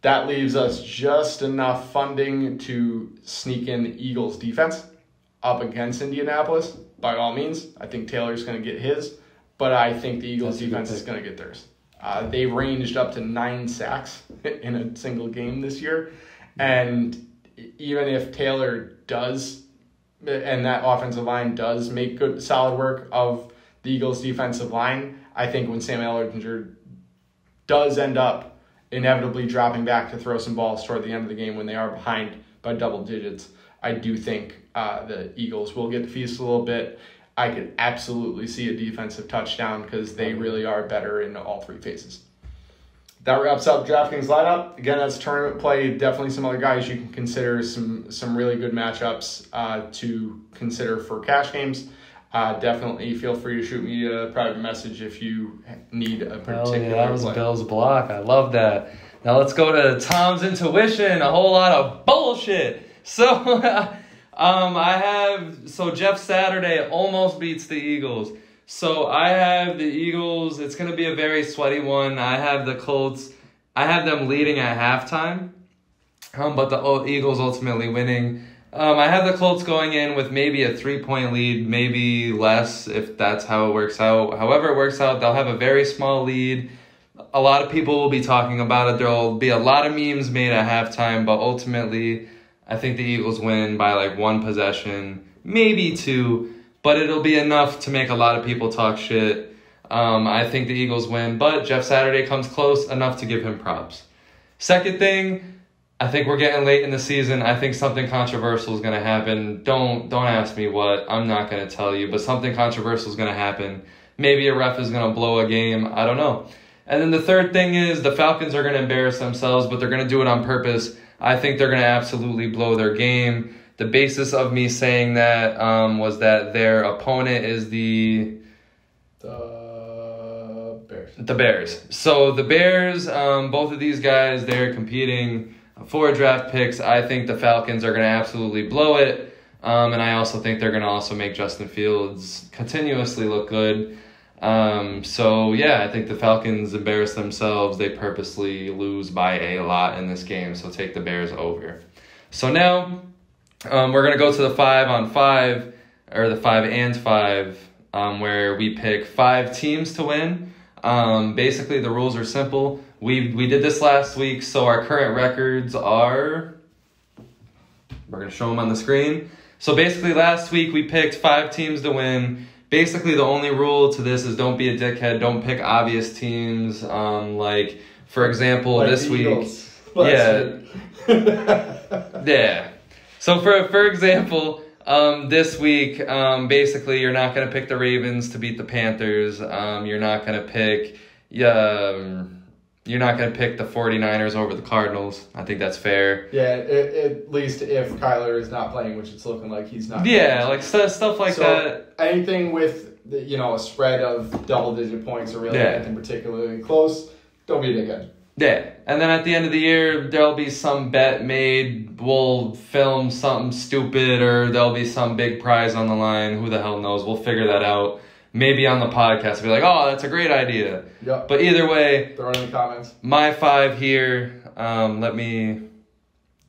S2: That leaves us just enough funding to sneak in the Eagles defense up against Indianapolis. By all means, I think Taylor's going to get his, but I think the Eagles defense is going to get theirs. They ranged up to 9 sacks in a single game this year. And even if Taylor does, and that offensive line does make good, solid work of the Eagles defensive line, I think when Sam Ehlinger does end up inevitably dropping back to throw some balls toward the end of the game when they are behind by double digits, I do think the Eagles will get to feast a little bit. I could absolutely see a defensive touchdown because they really are better in all 3 phases. That wraps up DraftKings lineup. Again, that's tournament play. Definitely some other guys you can consider, some really good matchups to consider for cash games. Definitely feel free to shoot me a private message if you need a particular
S1: that was
S2: play.
S1: Bill's block. I love that. Now let's go to Tom's intuition. A whole lot of bullshit. So... Jeff Saturday almost beats the Eagles. So I have the Eagles. It's going to be a very sweaty one. I have the Colts. I have them leading at halftime, but the Eagles ultimately winning. I have the Colts going in with maybe a 3-point lead, maybe less if that's how it works out. However it works out, they'll have a very small lead. A lot of people will be talking about it. There will be a lot of memes made at halftime, but ultimately... I think the Eagles win by like 1 possession, maybe 2, but it'll be enough to make a lot of people talk shit. I think the Eagles win, but Jeff Saturday comes close enough to give him props. Second thing, I think we're getting late in the season. I think something controversial is going to happen. Don't ask me what. I'm not going to tell you, but something controversial is going to happen. Maybe a ref is going to blow a game. I don't know. And then the third thing is the Falcons are going to embarrass themselves, but they're going to do it on purpose. I think they're going to absolutely blow their game. The basis of me saying that was that their opponent is the
S2: Bears.
S1: The Bears. So the Bears, both of these guys, they're competing for draft picks. I think the Falcons are going to absolutely blow it. And I also think they're going to also make Justin Fields continuously look good. I think the Falcons embarrass themselves. They purposely lose by a lot in this game, so take the Bears over. So now, we're going to go to the 5-on-5, or the 5-and-5, where we pick 5 teams to win. Basically, the rules are simple. We did this last week, so our current records are... We're going to show them on the screen. So basically, last week we picked 5 teams to win. Basically, the only rule to this is don't be a dickhead. Don't pick obvious teams. For example, like this week. Yeah. Yeah. So, for example, this week, basically, you're not going to pick the Ravens to beat the Panthers. You're not going to pick... You're not going to pick the 49ers over the Cardinals. I think that's fair.
S2: Yeah, at least if Kyler is not playing, which it's looking like he's not.
S1: Yeah, like stuff like that.
S2: Anything with, a spread of double-digit points or really anything particularly close, don't be a dickhead.
S1: Yeah, and then at the end of the year, there'll be some bet made. We'll film something stupid or there'll be some big prize on the line. Who the hell knows? We'll figure that out. Maybe on the podcast, be like, oh, that's a great idea.
S2: Yep.
S1: But either way,
S2: throw it in the comments.
S1: My 5 here, let me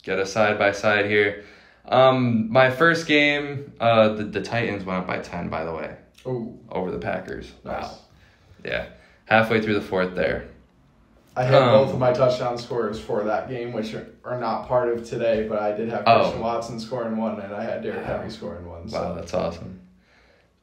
S1: get a side-by-side here. My first game, the Titans went up by 10, by the way.
S2: Ooh.
S1: Over the Packers.
S2: Nice.
S1: Wow. Yeah. Halfway through the 4th there.
S2: I had both of my touchdown scores for that game, which are not part of today, but I did have Christian Watson scoring 1, and I had Derrick Henry scoring 1. So.
S1: Wow, that's awesome.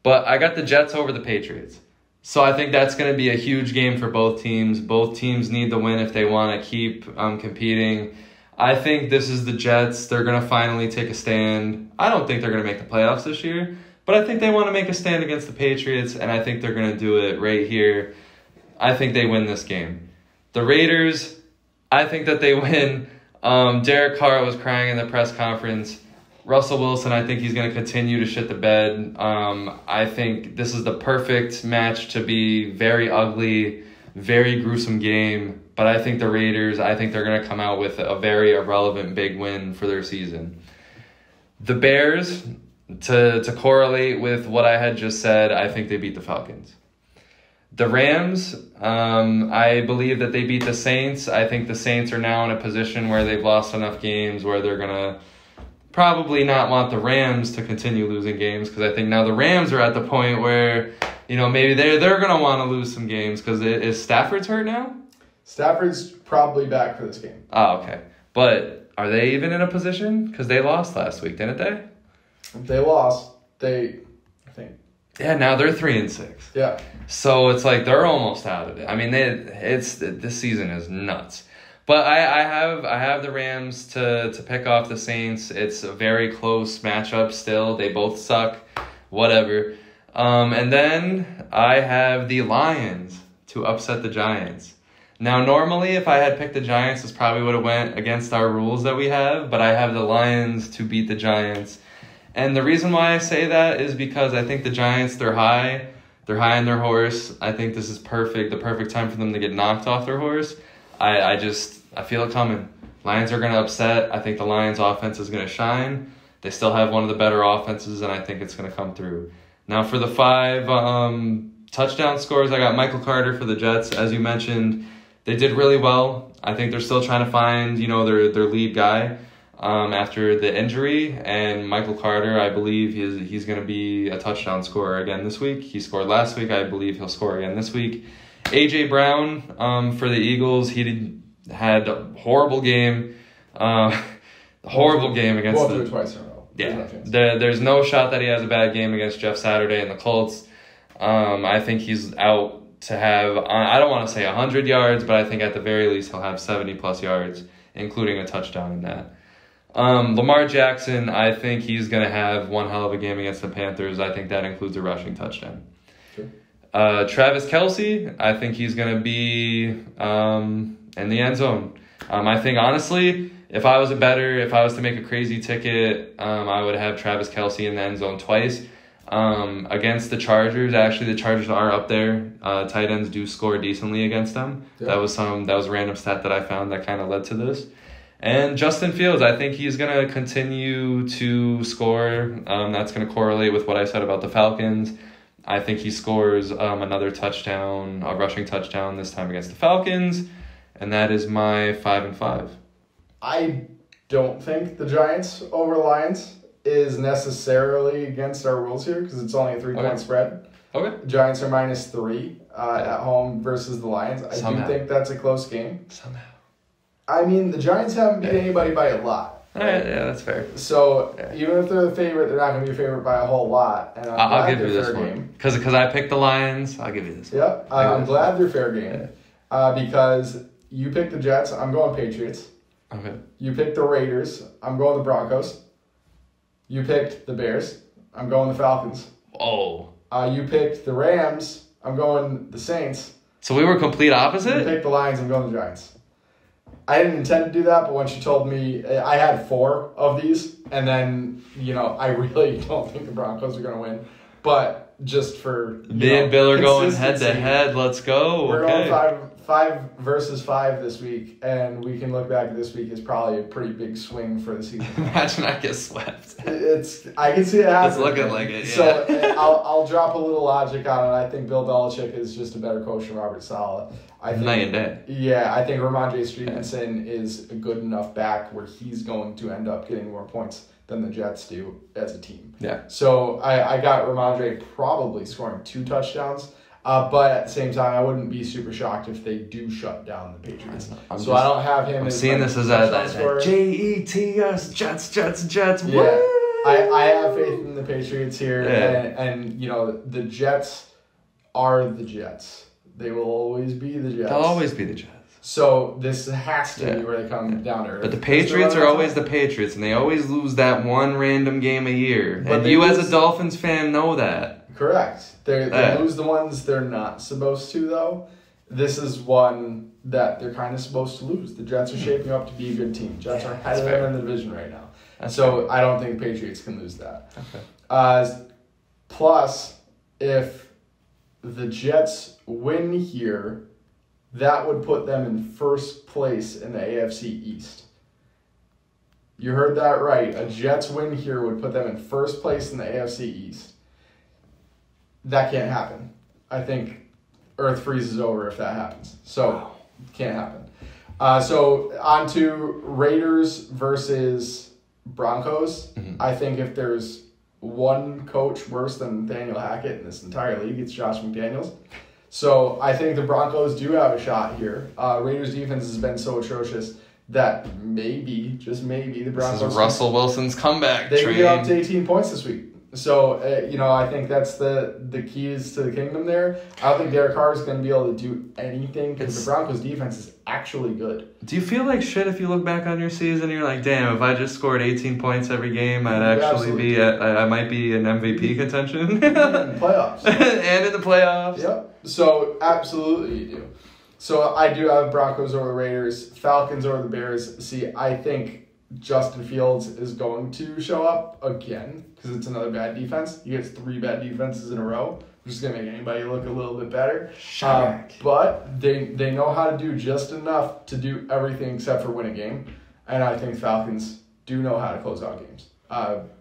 S1: But I got the Jets over the Patriots. So I think that's going to be a huge game for both teams. Both teams need the win if they want to keep competing. I think this is the Jets. They're going to finally take a stand. I don't think they're going to make the playoffs this year, but I think they want to make a stand against the Patriots, and I think they're going to do it right here. I think they win this game. The Raiders, I think that they win. Derek Carr was crying in the press conference. Russell Wilson, I think he's going to continue to shit the bed. I think this is the perfect match to be very ugly, very gruesome game. But I think the Raiders, I think they're going to come out with a very irrelevant big win for their season. The Bears, to correlate with what I had just said, I think they beat the Falcons. The Rams, I believe that they beat the Saints. I think the Saints are now in a position where they've lost enough games where they're going to probably not want the Rams to continue losing games, because I think now the Rams are at the point where, maybe they're going to want to lose some games, because is Stafford's hurt now?
S2: Stafford's probably back for this game.
S1: Oh, okay. But are they even in a position? Because they lost last week, didn't they?
S2: They lost. I think.
S1: Yeah, now they're 3-6.
S2: Yeah.
S1: So it's like they're almost out of it. I mean, this season is nuts. But I have the Rams to pick off the Saints. It's a very close matchup still. They both suck. Whatever. And then I have the Lions to upset the Giants. Now, normally, if I had picked the Giants, this probably would have went against our rules that we have, but I have the Lions to beat the Giants. And the reason why I say that is because I think the Giants, they're high on their horse. I think this is perfect, the perfect time for them to get knocked off their horse. I feel it coming. Lions are going to upset. I think the Lions offense is going to shine. They still have one of the better offenses, and I think it's going to come through. Now, for the 5 touchdown scores, I got Michael Carter for the Jets. As you mentioned, they did really well. I think they're still trying to find, their lead guy after the injury. And Michael Carter, I believe he's going to be a touchdown scorer again this week. He scored last week. I believe he'll score again this week. A.J. Brown for the Eagles, he had a horrible game. Horrible game against
S2: We'll do it twice in a row.
S1: Yeah, there's no shot that he has a bad game against Jeff Saturday and the Colts. I think he's out to have, I don't want to say 100 yards, but I think at the very least he'll have 70-plus yards, including a touchdown in that. Lamar Jackson, I think he's going to have one hell of a game against the Panthers. I think that includes a rushing touchdown. Sure. Travis Kelce, I think he's going to be in the end zone. I think, honestly, if I was to make a crazy ticket, I would have Travis Kelce in the end zone twice. Against the Chargers, actually, the Chargers are up there. Tight ends do score decently against them. Yeah. That was a random stat that I found that kind of led to this. And Justin Fields, I think he's going to continue to score. That's going to correlate with what I said about the Falcons. I think he scores another touchdown, a rushing touchdown this time against the Falcons. And that is my 5-5.
S2: I don't think the Giants over Lions is necessarily against our rules here, because it's only a 3-point spread.
S1: Okay.
S2: The Giants are -3 at home versus the Lions. I do think that's a close game.
S1: Somehow.
S2: I mean, the Giants haven't beat anybody by a lot.
S1: Right? Yeah, that's fair.
S2: So even if they're the favorite, they're not going to be a favorite by a whole lot. And
S1: I'll give you this one. Because I picked the Lions, I'll give you this one.
S2: Yep. I'm glad they're fair game. Because you picked the Jets, I'm going Patriots.
S1: Okay.
S2: You picked the Raiders, I'm going the Broncos. You picked the Bears, I'm going the Falcons.
S1: Oh.
S2: You picked the Rams, I'm going the Saints.
S1: So we were complete opposite?
S2: You picked the Lions, I'm going the Giants. I didn't intend to do that, but once you told me, I had 4 of these, and then, I really don't think the Broncos are going to win. But just for,
S1: me and Bill are going head-to-head. Let's go.
S2: We're going 5 versus 5 this week, and we can look back at this week as probably a pretty big swing for the season.
S1: Imagine I get swept.
S2: I can see it happening.
S1: It's looking like it, yeah.
S2: So I'll drop a little logic on it. I think Bill Belichick is just a better coach than Robert Saleh.
S1: Night and day.
S2: Yeah, I think Ramondre Stevenson is a good enough back where he's going to end up getting more points than the Jets do as a team.
S1: Yeah.
S2: So I got Ramondre probably scoring 2 touchdowns. But at the same time, I wouldn't be super shocked if they do shut down the Patriots. I don't have him.
S1: I'm seeing this as a Jets, Jets.
S2: Yeah, I have faith in the Patriots here, and the Jets are the Jets. They will always be the Jets.
S1: They'll always be the Jets.
S2: So this has to be where they come down to earth.
S1: But the Patriots are always the Patriots, and they always lose that one random game a year. But you as a Dolphins fan know that.
S2: Correct. They lose the ones they're not supposed to, though. This is one that they're kind of supposed to lose. The Jets are shaping up to be a good team. Jets are ahead of them in the division right now. So I don't think the Patriots can lose that.
S1: Okay.
S2: Plus, if the Jets win here, that would put them in first place in the AFC East. You heard that right. A Jets win here would put them in first place in the AFC East. That can't happen. I think Earth freezes over if that happens. So, can't happen. So, on to Raiders versus Broncos.
S1: Mm-hmm.
S2: I think if there's one coach worse than Nathaniel Hackett in this entire league, it's Josh McDaniels. So, I think the Broncos do have a shot here. Raiders' defense has been so atrocious that maybe, just maybe, the Broncos...
S1: This is Russell Wilson's comeback
S2: They
S1: train.
S2: can get up to 18 points this week. So, I think that's the keys to the kingdom there. I don't think Derek Carr is going to be able to do anything because the Broncos' defense is actually good.
S1: Do you feel like shit if you look back on your season? You're like, damn, if I just scored 18 points every game, I'd actually be I might be in MVP contention.
S2: In the playoffs.
S1: And in the playoffs.
S2: Yep. So, absolutely you do. So, I do have Broncos over the Raiders, Falcons over the Bears. See, I think Justin Fields is going to show up again because it's another bad defense. He gets 3 bad defenses in a row, which is going to make anybody look a little bit better. But they know how to do just enough to do everything except for win a game. And I think Falcons do know how to close out games.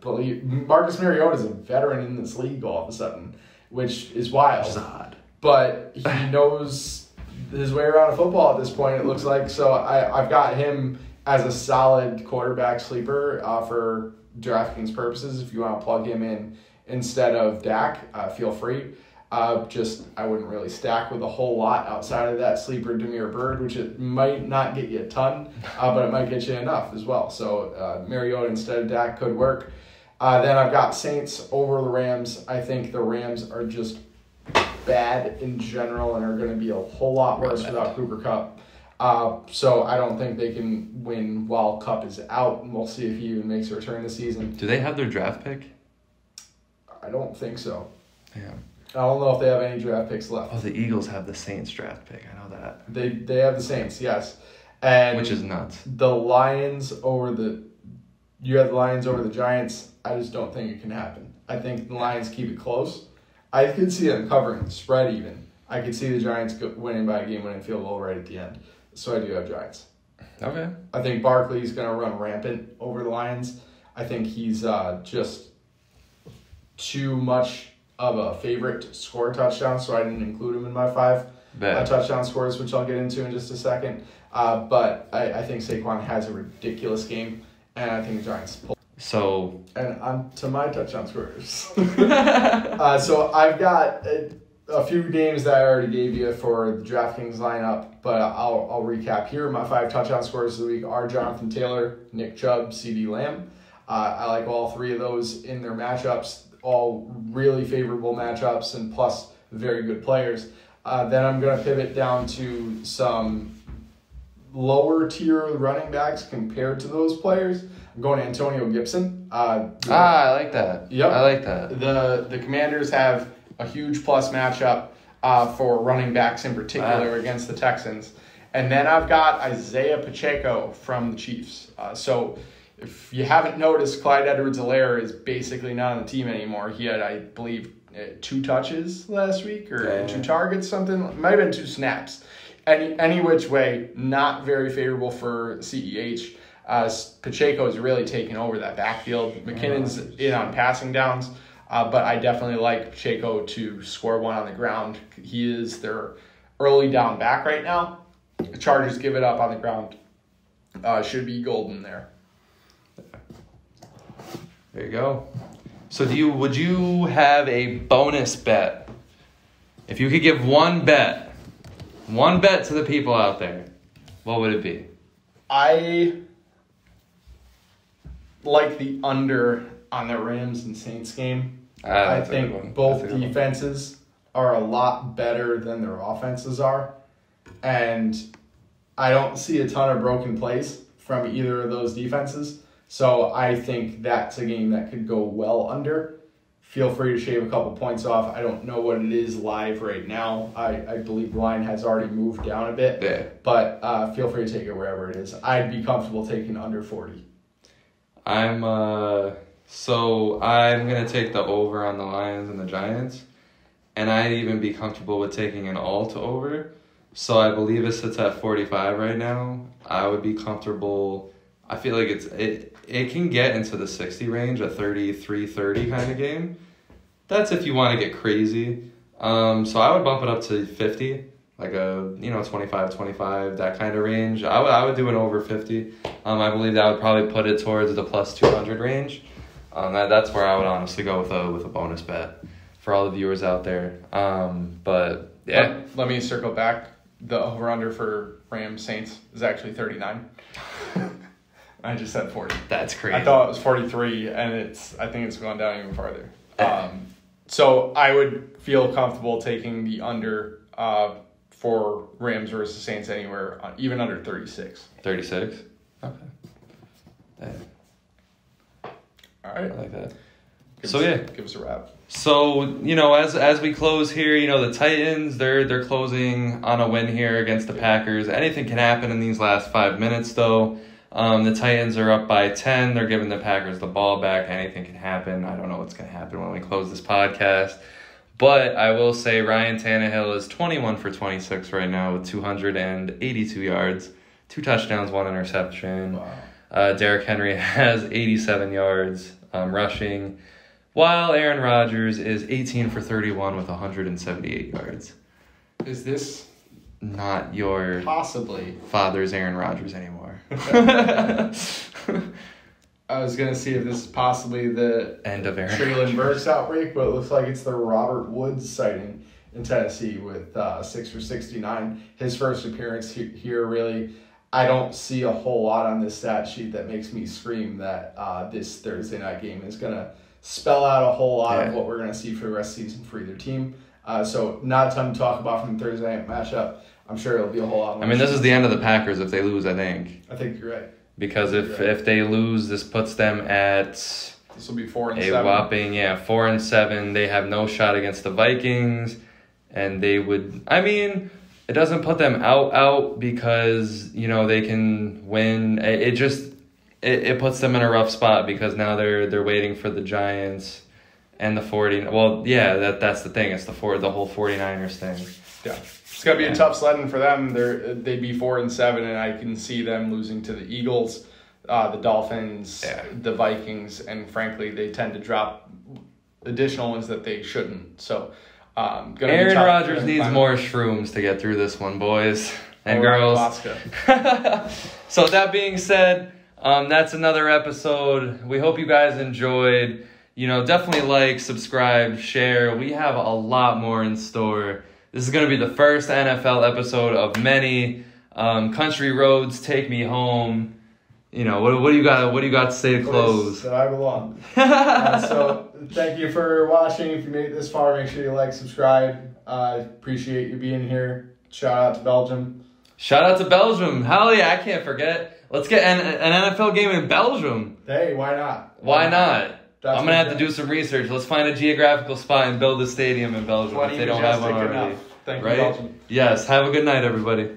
S2: Believe Marcus Mariota is a veteran in this league all of a sudden, which is wild.
S1: Which is odd.
S2: But he knows his way around a football at this point, it looks like. So I've got him as a solid quarterback sleeper for DraftKings purposes. If you want to plug him in instead of Dak, feel free. I wouldn't really stack with a whole lot outside of that sleeper Damiere Byrd, which it might not get you a ton, but it might get you enough as well. So Mariota instead of Dak could work. Then I've got Saints over the Rams. I think the Rams are just bad in general and are going to be a whole lot worse without Cooper Kupp. So I don't think they can win while Kupp is out, and we'll see if he even makes a return this season.
S1: Do they have their draft pick?
S2: I don't think so.
S1: Yeah.
S2: I don't know if they have any draft picks left.
S1: Oh, the Eagles have the Saints draft pick. I know that.
S2: They have the Saints, yes. And
S1: which is nuts.
S2: You have the Lions over the Giants. I just don't think it can happen. I think the Lions keep it close. I could see them covering the spread even. I could see the Giants winning by a game-winning field goal right at the end. So I do have Giants.
S1: Okay.
S2: I think Barkley's going to run rampant over the Lions. I think he's just too much of a favorite to score a touchdown, so I didn't include him in my 5 touchdown scores, which I'll get into in just a second. But I think Saquon has a ridiculous game, and I think the Giants pull.
S1: So.
S2: And on to my touchdown scores. So I've got a few names that I already gave you for the DraftKings lineup, but I'll recap here. My 5 touchdown scores of the week are Jonathan Taylor, Nick Chubb, CeeDee Lamb. I like all 3 of those in their matchups, all really favorable matchups and plus very good players. Then I'm going to pivot down to some lower tier running backs compared to those players. I'm going to Antonio Gibson.
S1: I like that.
S2: Yep.
S1: I like that.
S2: The Commanders have a huge plus matchup for running backs in particular against the Texans. And then I've got Isaiah Pacheco from the Chiefs. So if you haven't noticed, Clyde Edwards-Helaire is basically not on the team anymore. He had, I believe, 2 touches last week or 2 targets, something. It might have been 2 snaps. Any which way, not very favorable for CEH. Pacheco is really taking over that backfield. McKinnon's in on passing downs. But I definitely like Pacheco to score one on the ground. He is their early down back right now. The Chargers give it up on the ground. Should be golden there.
S1: There you go. So would you have a bonus bet? If you could give one bet to the people out there, what would it be?
S2: I like the under on the Rams and Saints game. I think both defenses are a lot better than their offenses are. And I don't see a ton of broken plays from either of those defenses. So I think that's a game that could go well under. Feel free to shave a couple points off. I don't know what it is live right now. I believe the line has already moved down a bit.
S1: Yeah.
S2: But feel free to take it wherever it is. I'd be comfortable taking under 40.
S1: I'm gonna take the over on the Lions and the Giants, and I'd even be comfortable with taking an all to over. So I believe it sits at 45 right now. I would be comfortable. I feel like it can get into the 60 range, a 33-30 kind of game. That's if you want to get crazy. So I would bump it up to 50, like a 25-25, that kind of range. I would do an over 50. I believe that would probably put it towards the plus 200 range. That's where I would honestly go with a bonus bet for all the viewers out there. But yeah,
S2: let me circle back. The over under for Rams Saints is actually 39. I just said 40.
S1: That's crazy.
S2: I thought it was 43, and I think it's gone down even farther. So I would feel comfortable taking the under for Rams versus Saints anywhere, even under 36.
S1: 36? Okay.
S2: All right.
S1: I like that.
S2: Give us a wrap.
S1: So, as we close here, the Titans, they're closing on a win here against the Packers. Anything can happen in these last 5 minutes, though. The Titans are up by 10. They're giving the Packers the ball back. Anything can happen. I don't know what's going to happen when we close this podcast. But I will say Ryan Tannehill is 21 for 26 right now with 282 yards, 2 touchdowns, 1 interception.
S2: Wow.
S1: Derrick Henry has 87 yards rushing, while Aaron Rodgers is 18 for 31 with 178 yards.
S2: Is this
S1: not your
S2: possibly
S1: father's Aaron Rodgers anymore?
S2: I was going to see if this is possibly the
S1: end of Aaron
S2: Traylon Burks outbreak, but it looks like it's the Robert Woods sighting in Tennessee with 6 for 69. His first appearance here, really. I don't see a whole lot on this stat sheet that makes me scream that this Thursday night game is going to spell out a whole lot of what we're going to see for the rest of the season for either team. So not a ton to talk about from the Thursday night matchup. I'm sure it'll be a whole lot more.
S1: This is the end of the Packers if they lose, I think.
S2: I think you're right.
S1: Because if they lose, this puts them at...
S2: This will be 4-7.
S1: A whopping, 4-7. They have no shot against the Vikings. And they would... it doesn't put them out because, they can win. It puts them in a rough spot because now they're waiting for the Giants and the 40. Well, yeah, that's the thing. It's the whole 49ers thing.
S2: Yeah. It's going to be a tough sledding for them. They'd be 4-7, and I can see them losing to the Eagles, the Dolphins, the Vikings, and frankly, they tend to drop additional ones that they shouldn't. So,
S1: Aaron Rodgers needs more shrooms to get through this one, boys and girls. So with that being said, that's another episode. We hope you guys enjoyed. Definitely like, subscribe, share. We have a lot more in store. This is going to be the first NFL episode of many. Country Roads, Take Me Home. What do you got? What do you got to say to close?
S2: That I belong. So thank you for watching. If you made it this far, make sure you like, subscribe. Appreciate you being here. Shout out to Belgium.
S1: Hell yeah, I can't forget. Let's get an NFL game in Belgium.
S2: Hey, why not?
S1: Why not? I'm going to have to do some research. Let's find a geographical spot and build a stadium in Belgium if they don't have one already.
S2: Thank you, Belgium.
S1: Yes, have a good night, everybody.